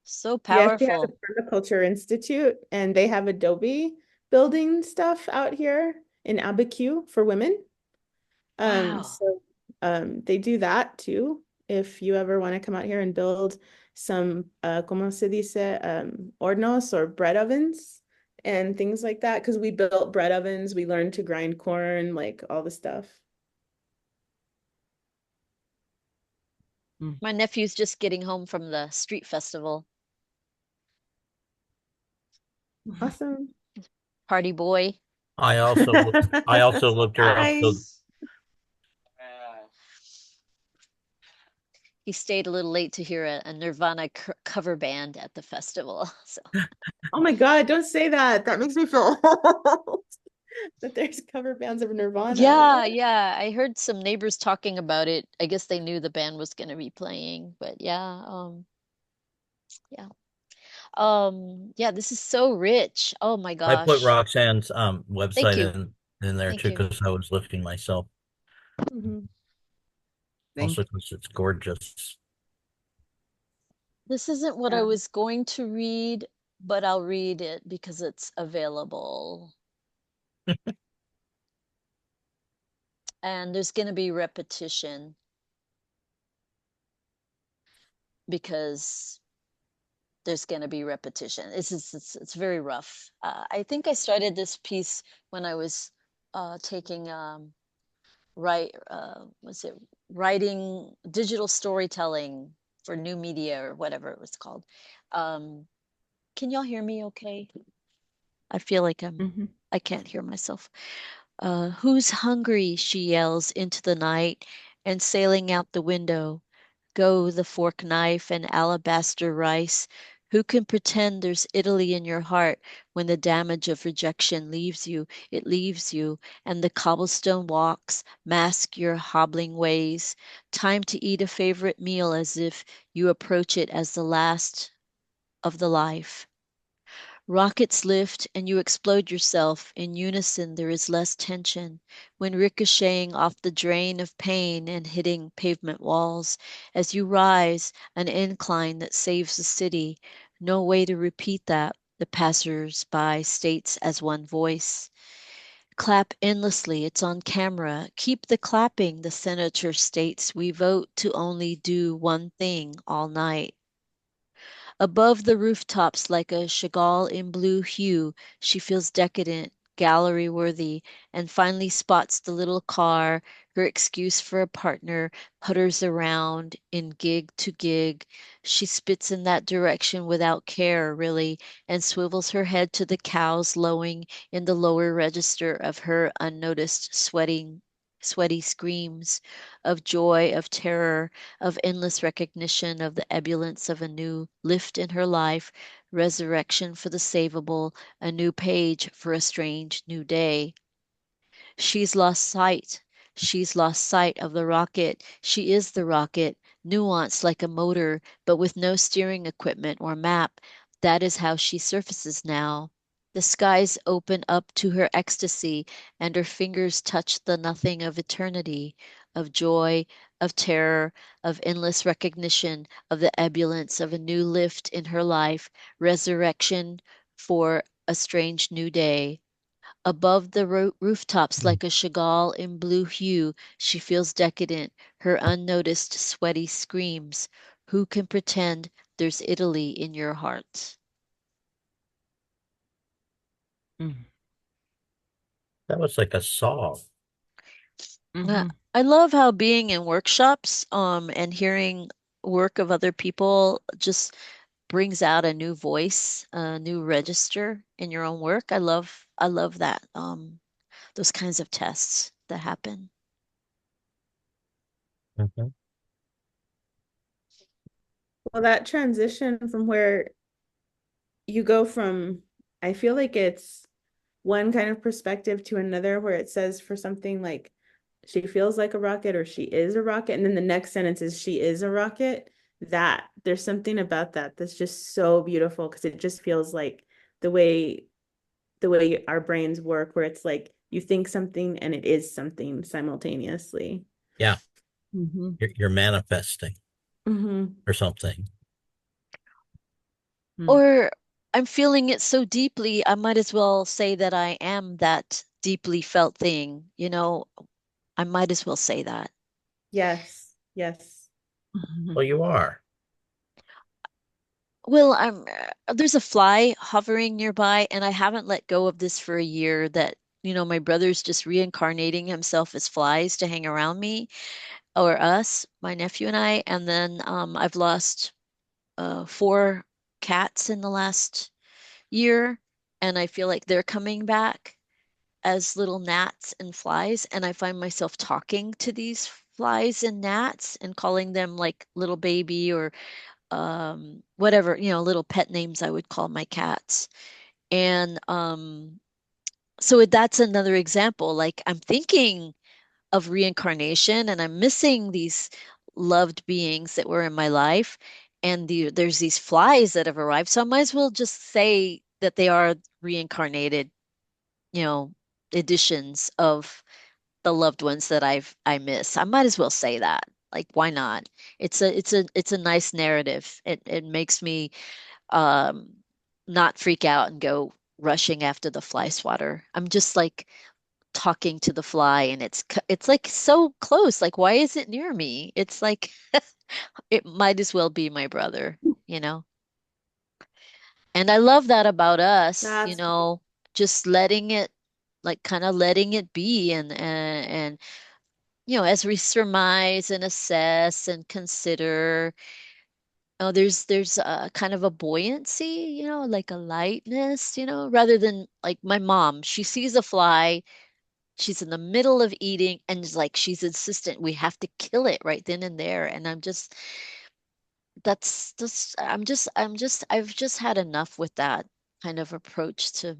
So Yeah, she has a powerful. permaculture institute and they have Adobe building stuff out here in Abiquiu for women. Wow. So they do that too. If you ever want to come out here and build some como se dice, hornos or bread ovens and things like that, because we built bread ovens, we learned to grind corn, like all the stuff. Hmm. My nephew's just getting home from the street festival. Awesome. Party boy. I also looked her up. Hi. So He stayed a little late to hear a Nirvana cover band at the festival. So Oh my God, don't say that. That makes me feel old. That there's cover bands of Nirvana. yeah, What? yeah. I heard some neighbors talking about it. I guess they knew the band was going to be playing, but yeah, yeah. Yeah, this is so rich. Oh my I put gosh. Roxanne's Thank website you. in there Thank too you. because I was lifting myself. Mhm. Thank Also because it's gorgeous. This isn't what I Yeah. was going to read, but I'll read it because it's available. And there's going to be repetition because there's going to be repetition. It's very rough. I think I started this piece when I was taking was it writing digital storytelling for new media or whatever it was called. Um, can y'all hear me okay? I feel like Mhm. I can't hear myself. Who's hungry? She yells into the night, and sailing out the window go the fork knife and alabaster rice. Who can pretend there's Italy in your heart when the damage of rejection leaves you? It leaves you, and the cobblestone walks mask your hobbling ways. Time to eat a favorite meal as if you approach it as the last of the life. Rockets lift and you explode yourself. In unison, there is less tension. When ricocheting off the drain of pain and hitting pavement walls, as you rise, an incline that saves the city. No way to repeat that, the passers-by states as one voice. Clap endlessly, it's on camera. Keep the clapping, the senator states. We vote to only do one thing all night. Above the rooftops, like a Chagall in blue hue, she feels decadent, gallery worthy, and finally spots the little car, her excuse for a partner, putters around in gig to gig. She spits in that direction without care, really, and swivels her head to the cows lowing in the lower register of her unnoticed sweating. sweaty screams of joy, of terror, of endless recognition of the ebullience of a new lift in her life, resurrection for the savable, a new page for a strange new day. She's lost sight. She's lost sight of the rocket. She is the rocket, nuanced like a motor, but with no steering equipment or map. That is how she surfaces now. The skies open up to her ecstasy, and her fingers touch the nothing of eternity, of joy, of terror, of endless recognition, of the ebullience of a new lift in her life, resurrection for a strange new day. Above the rooftops, like a Chagall in blue hue, she feels decadent, her unnoticed sweaty screams. Who can pretend there's Italy in your heart? That was like a song. Uh, Mhm. I love how being in workshops, and hearing work of other people just brings out a new voice, a new register in your own work. I love that, those kinds of tests that happen. Mhm. Well, that transition from where you go from, I feel like it's one kind of perspective to another, where it says for something like she feels like a rocket or she is a rocket, and then the next sentence is she is a rocket. That there's something about that that's just so beautiful, because it just feels like the way our brains work, where it's like you think something and it is something simultaneously. Yeah, Mhm. you're manifesting Mm-hmm. or something. Mm. Or I'm feeling it so deeply, I might as well say that I am that deeply felt thing. I might as well say that. Yes, yes. Well, you are. Well, there's a fly hovering nearby, and I haven't let go of this for a year that, my brother's just reincarnating himself as flies to hang around me or us, my nephew and I. And then I've lost four cats in the last year, and I feel like they're coming back as little gnats and flies, and I find myself talking to these flies and gnats and calling them like little baby or whatever, little pet names I would call my cats. And so that's another example. Like I'm thinking of reincarnation and I'm missing these loved beings that were in my life. And there's these flies that have arrived. So I might as well just say that they are reincarnated, you know, editions of the loved ones that I miss. I might as well say that. Like, why not? It's a nice narrative. It makes me um not freak out and go rushing after the fly swatter. I'm just like talking to the fly and it's like so close. Like, why is it near me? It's like it might as well be my brother, you know? And I love that about us, That's just letting it like kind of letting it be and as we surmise and assess and consider, there's a kind of a buoyancy, like a lightness, rather than like my mom, she sees a fly, she's in the middle of eating and is like she's insistent we have to kill it right then and there. And I've just had enough with that kind of approach to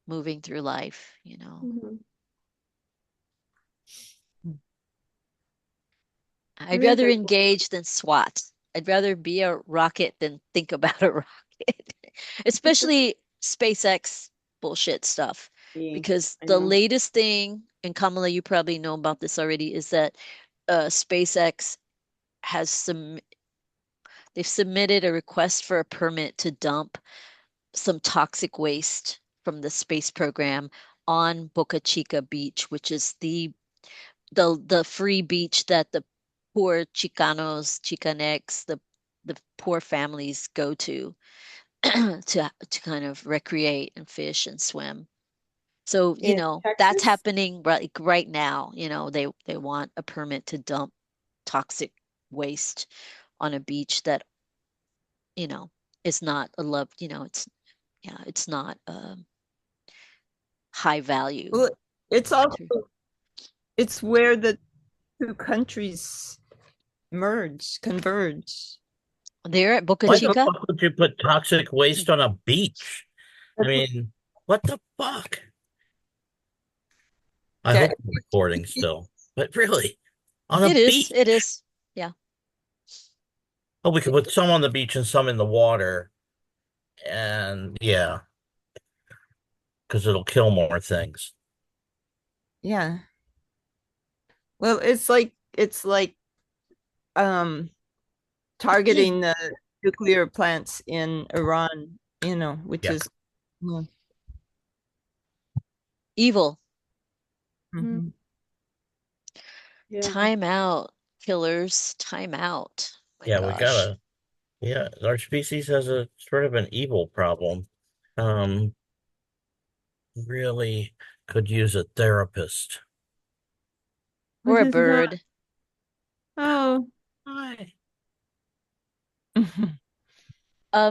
moving through life. mhm. I'd Really rather grateful engage than swat. I'd rather be a rocket than think about a rocket, especially SpaceX bullshit stuff. to be. Because I the know. latest thing, and Kamala, you probably know about this already, is that SpaceX has they've submitted a request for a permit to dump some toxic waste from the space program on Boca Chica Beach, which is the free beach that the poor Chicanos, Chicanx, the poor families go to to kind of recreate and fish and swim. So, In that's Texas? happening right now. They want a permit to dump toxic waste on a beach that, you know, is not a loved, it's not high value. Well, it's also It's where the two countries converge. There at Boca Why the Chica? fuck would you put toxic waste on a beach? I mean, what the fuck? I Okay. hope we're recording still, but really, on a It is. beach? It is. Yeah. Oh, we could put some on the beach and some in the water, and yeah, because it'll kill more things. Yeah. Well, it's like um targeting the nuclear plants in Iran, which Yeah. is yeah. Evil. Mhm. Yeah. Time out, killers. Time out. My Yeah, gosh. yeah, our species has a sort of an evil problem. Um, really could use a therapist. Or What a is that? bird. Oh, Hi.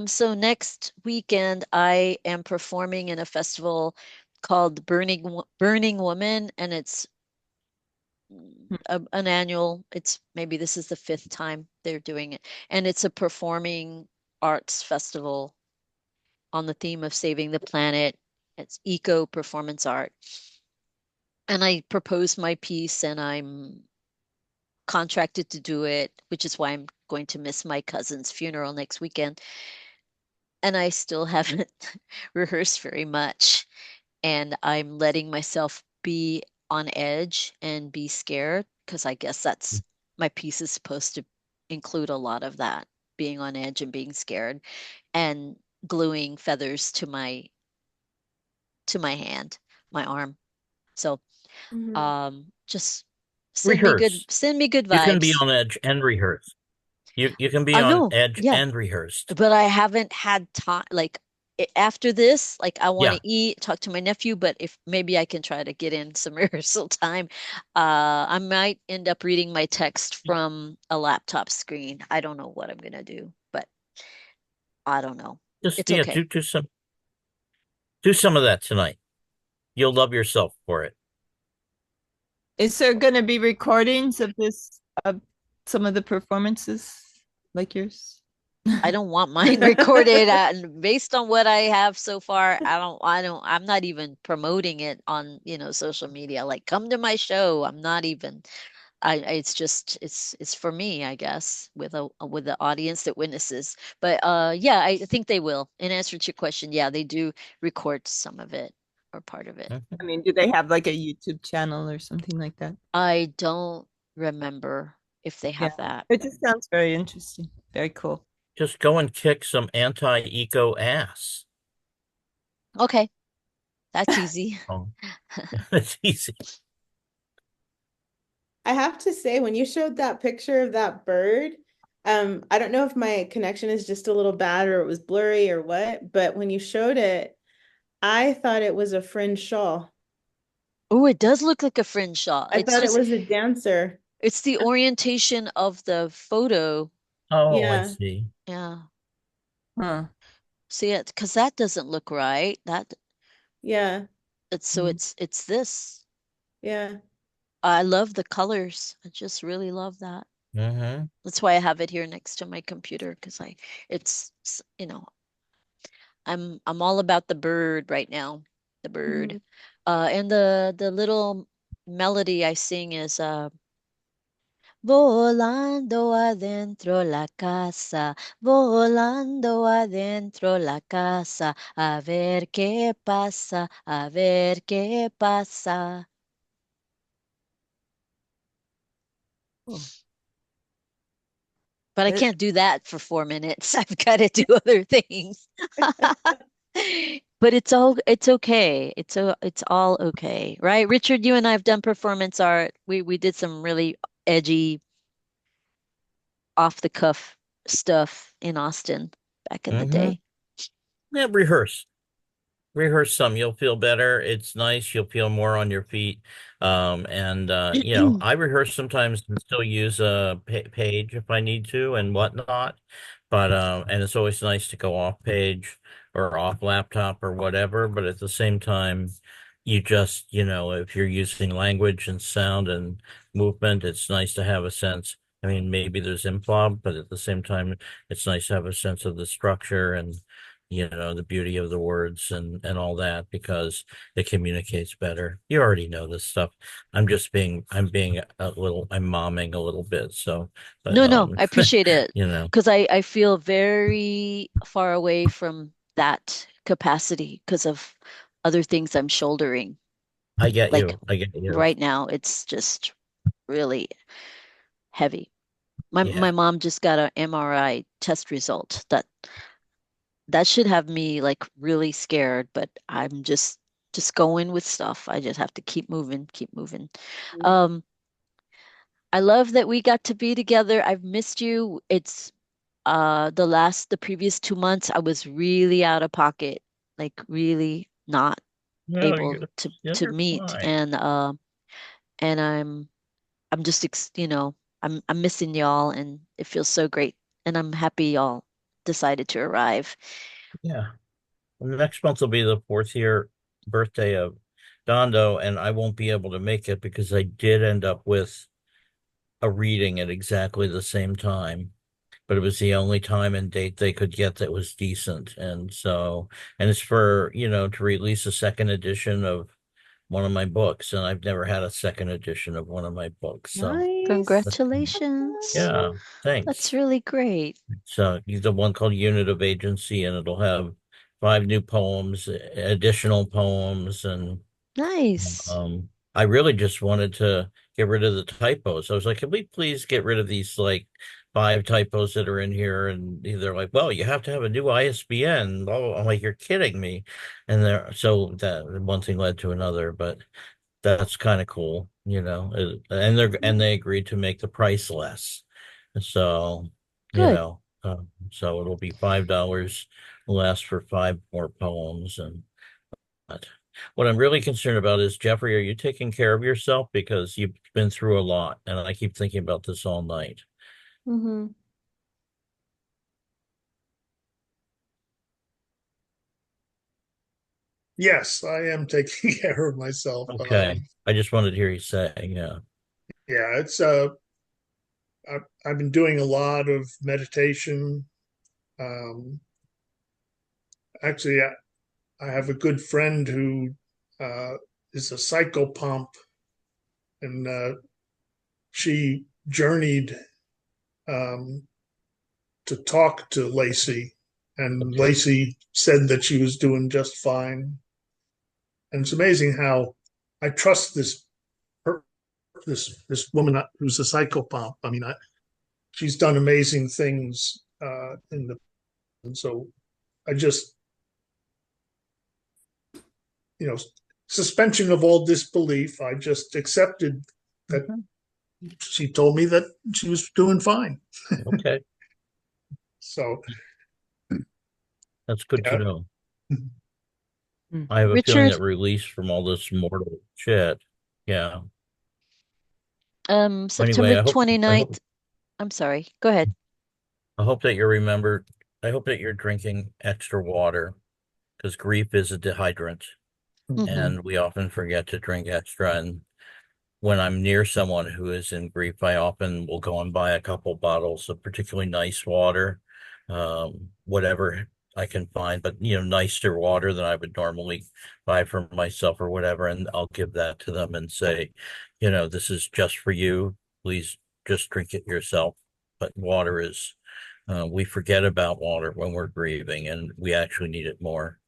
So next weekend I am performing in a festival called Burning Woman, and it's an annual. It's maybe this is the fifth time they're doing it, and it's a performing arts festival on the theme of saving the planet. It's eco performance art, and I proposed my piece, and I'm contracted to do it, which is why I'm going to miss my cousin's funeral next weekend. And I still haven't rehearsed very much. And I'm letting myself be on edge and be scared because I guess that's my piece is supposed to include a lot of that, being on edge and being scared and gluing feathers to my hand, my arm. So mhm. just Rehearse. send me good You can be vibes. on edge and rehearse. You can be I on know. edge Yeah. and rehearsed. But I haven't had time. Like after this, like I want Yeah, to eat, talk to my nephew, but if maybe I can try to get in some rehearsal time, I might end up reading my text from a laptop screen. I don't know what I'm gonna do, but I don't know. just It's yeah, okay. do some of that tonight. You'll love yourself for it. Is there going to be recordings of some of the performances like yours? I don't want mine recorded. And based on what I have so far, I'm not even promoting it on, social media. Like, come to my show. I'm not even. It's just it's for me, I guess, with the audience that witnesses. But yeah, I think they will. In answer to your question, yeah, they do record some of it or part of it. I Mhm. mean, do they have like a YouTube channel or something like that? I don't remember if they Yeah. have that. It just sounds very interesting. Very cool. Just go and kick some anti-eco ass. Okay, that's easy. Oh, it's easy. I have to say, when you showed that picture of that bird, I don't know if my connection is just a little bad or it was blurry or what, but when you showed it, I thought it was a fringe shawl. Oh, it does look like a fringe shot. I thought it was a dancer. It's the orientation of the photo. Oh, I Yeah, see. Yeah. Huh. See it, because that doesn't look right. yeah, Mhm. It's this. yeah. I love the colors. I just really love that. Mm-hmm. That's why I have it here next to my computer because I'm all about the bird right now. The bird. Mhm. And the little melody I sing is volando adentro la casa, volando adentro la casa, a ver qué pasa. Cool. But I It- can't do that for 4 minutes. I've got to do other things. But it's okay. It's all okay, right? Richard, you and I have done performance art. We did some really edgy, off the cuff stuff in Austin back in the Mm-hmm. day. Yeah, rehearse some. You'll feel better. It's nice. You'll feel more on your feet. And I rehearse sometimes and still use a page if I need to and whatnot. But and it's always nice to go off page or off laptop or whatever. But at the same time, you just, if you're using language and sound and movement, it's nice to have a sense. I mean, maybe there's improv, but at the same time, it's nice to have a sense of the structure and, the beauty of the words and all that because it communicates better. You already know this stuff. I'm momming a little bit. So, but, No, no, I appreciate it you know, because I feel very far away from that capacity because of other things I'm shouldering. I get Like you. I get you. right now, it's just really heavy. My Yeah. mom just got an MRI test result that should have me like really scared, but I'm just going with stuff. I just have to keep moving, keep moving. Um, I love that we got to be together. I've missed you. It's the previous 2 months I was really out of pocket, like really not No, able to you're meet fine. and I'm just I'm missing y'all and it feels so great and I'm happy y'all decided to arrive. Yeah. Well, next month will be the fourth year birthday of Dondo, and I won't be able to make it because I did end up with a reading at exactly the same time, but it was the only time and date they could get that was decent. And it's for, to release a second edition of one of my books, and I've never had a second edition of one of my books. So, Nice. Congratulations. yeah, That's thanks. really great. So he's the one called Unit of Agency, and it'll have five new poems, additional poems, and Nice. I really just wanted to get rid of the typos. I was like, can we please get rid of these like five typos that are in here? And they're like, well, you have to have a new ISBN. Oh, I'm like, you're kidding me. And so that one thing led to another, but that's kind of cool, and they agreed to make the price less. So, Good. so it'll be $5 less for five more poems. And but what I'm really concerned about is, Jeffrey, are you taking care of yourself? Because you've been through a lot, and I keep thinking about this all night. Hmm. Yes, I am taking care of myself. Okay. I just wanted to hear you say, yeah. Yeah, I've been doing a lot of meditation. Um, actually, I have a good friend who uh, is a psychopomp, and she journeyed um, to talk to Lacey, and Okay. Lacey said that she was doing just fine. And it's amazing how I trust this woman who's a psychopomp. I mean, she's done amazing things in the and so I just you know suspension of all disbelief. I just accepted that Mhm. she told me that she was doing fine. Okay. So That's good to yeah. know. Mm. I have a feeling Richard, that release from all this mortal shit. Yeah. Anyway, September 29th. I'm sorry. Go ahead. I hope that you remember. I hope that you're drinking extra water because grief is a dehydrant, Hmm. and we often forget to drink extra. And when I'm near someone who is in grief, I often will go and buy a couple bottles of particularly nice water, whatever I can find, but nicer water than I would normally buy for myself or whatever. And I'll give that to them and say, this is just for you. Please just drink it yourself. But water is, we forget about water when we're grieving, and we actually need it more.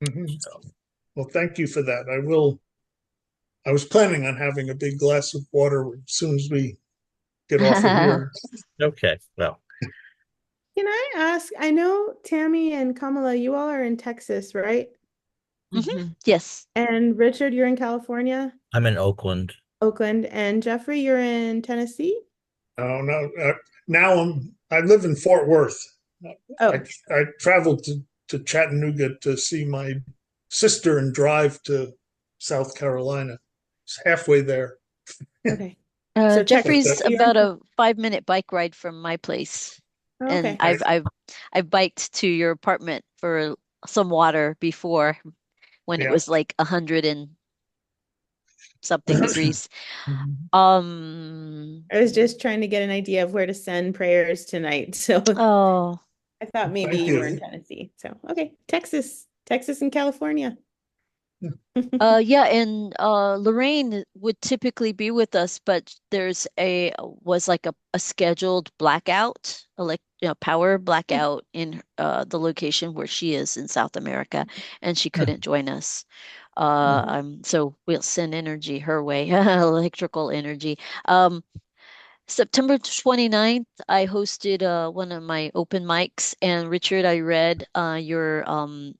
Mhm. So, Well, thank you for that. I was planning on having a big glass of water as soon as we get off of here. okay, well, Can I ask? I know Tammy and Kamala, you all are in Texas, right? Yes. And Richard, you're in California, I'm in Oakland. Oakland, and Jeffrey, you're in Tennessee. Oh no! Now I live in Fort Worth. I Oh, I traveled to Chattanooga to see my sister and drive to South Carolina. It's halfway there. okay. So But Texas, Jeffrey's you're in. about a 5-minute bike ride from my place. Oh, And okay. I've biked to your apartment for some water before when it yeah, was like 100 something degrees. Mhm. I was just trying to get an idea of where to send prayers tonight. So Oh, I thought maybe Thank you were in you. Tennessee. So, okay, Texas and California. yeah, and Lorraine would typically be with us, but was like a scheduled blackout, power blackout in the location where she is in South America, and she couldn't join us. So we'll send energy her way, electrical energy. Um, September 29th, I hosted one of my open mics, and Richard, I read your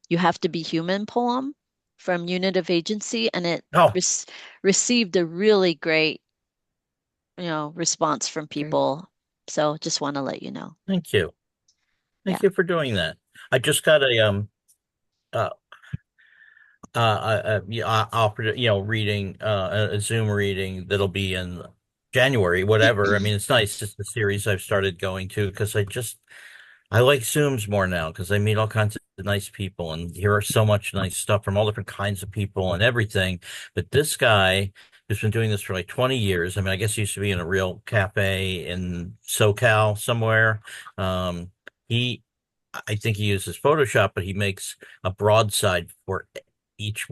You Have to Be Human poem from Unit of Agency, and it Oh, received a really great, response from Great. people. So just want to let you know. thank you. Yeah. Thank you for doing that. I just got uh yeah, offered, reading, a Zoom reading that'll be in January, whatever. I mean, it's nice. It's the series I've started going to because I like Zooms more now because I meet all kinds of nice people and hear so much nice stuff from all different kinds of people and everything. But this guy who's been doing this for like 20 years, I mean, I guess he used to be in a real cafe in SoCal somewhere. Um, he, I think he uses Photoshop, but he makes a broadside for each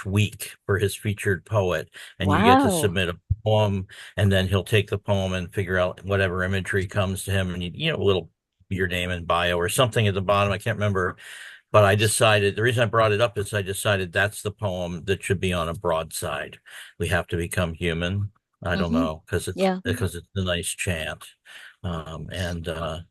week for his featured poet, and you get to Wow. submit a poem, and then he'll take the poem and figure out whatever imagery comes to him, and a little your name and bio or something at the bottom. I can't remember, but I decided the reason I brought it up is I decided that's the poem that should be on a broadside. We have to become human. I don't Mm-hmm. know Yeah. because it's a nice chant, and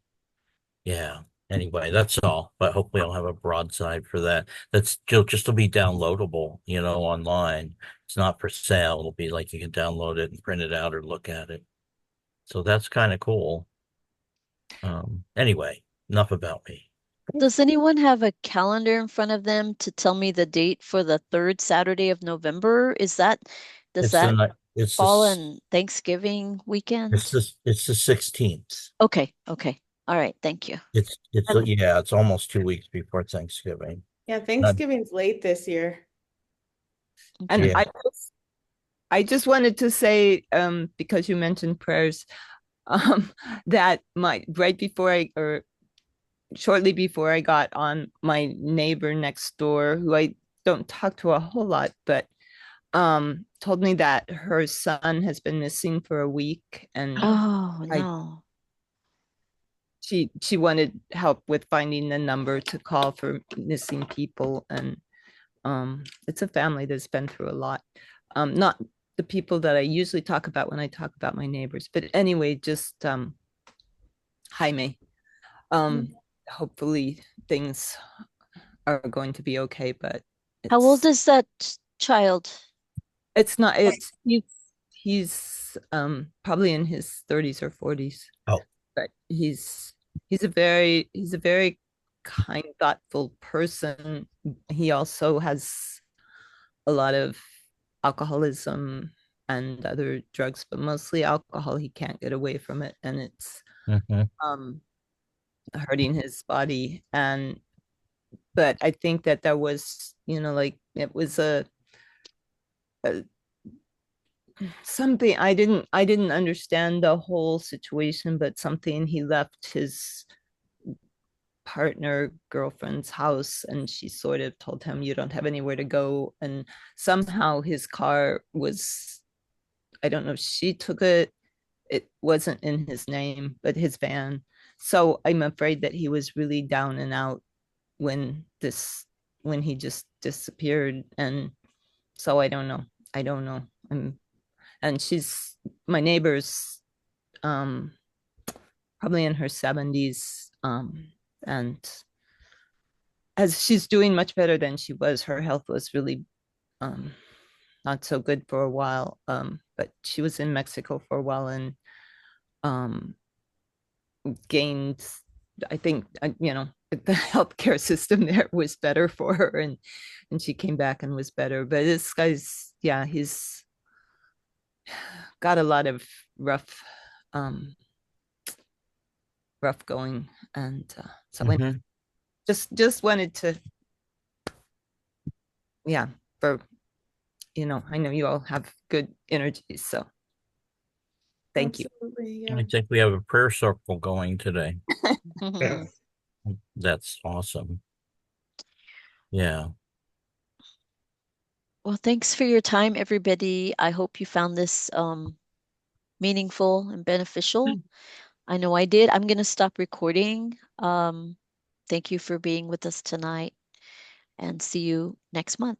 yeah. Anyway, that's all. But hopefully, I'll have a broadside for that. That's just to be downloadable, online. It's not for sale. It'll be like you can download it and print it out or look at it. So that's kind of cool. Anyway, enough about me. Does anyone have a calendar in front of them to tell me the date for the third Saturday of November? Does It's the that ni- it's fall this in Thanksgiving it's weekend? this it's the 16th. Okay, okay. All right, thank you. Yeah, it's almost 2 weeks before Thanksgiving. Yeah, Uh, Thanksgiving's late this year. And Okay. yeah. I just wanted to say, because you mentioned prayers, that my right before I or shortly before I got on, my neighbor next door, who I don't talk to a whole lot, but told me that her son has been missing for a week, and Oh, I no. she wanted help with finding the number to call for missing people, and it's a family that's been through a lot. Not the people that I usually talk about when I talk about my neighbors, but anyway, just Jaime. Um, hopefully things are going to be okay, but How old it's is that child? it's not it's he's probably in his 30s or 40s, Oh. but he's a very kind, thoughtful person. He also has a lot of alcoholism and other drugs, but mostly alcohol. He can't get away from it, and it's Hmm. um hurting his body. And but I think that that was, like it was a something I didn't understand the whole situation, but something he left his partner girlfriend's house, and she sort of told him, you don't have anywhere to go, and somehow his car was, I don't know, she took it wasn't in his name, but his van. So I'm afraid that he was really down and out when he just disappeared. And so I don't know. And she's my neighbor's um probably in her 70s, and as she's doing much better than she was. Her health was really um not so good for a while, but she was in Mexico for a while, and um gained, I think, the healthcare system there was better for her, and she came back and was better. But this guy's, yeah, he's got a lot of rough um rough going. And so I Hmm. just wanted to, yeah, for I know you all have good energy. So thank you. Absolutely, I yeah. think we have a prayer circle going today. Yeah. That's awesome. Yeah. Well, thanks for your time, everybody. I hope you found this meaningful and beneficial. I know I did. I'm going to stop recording. Thank you for being with us tonight and see you next month.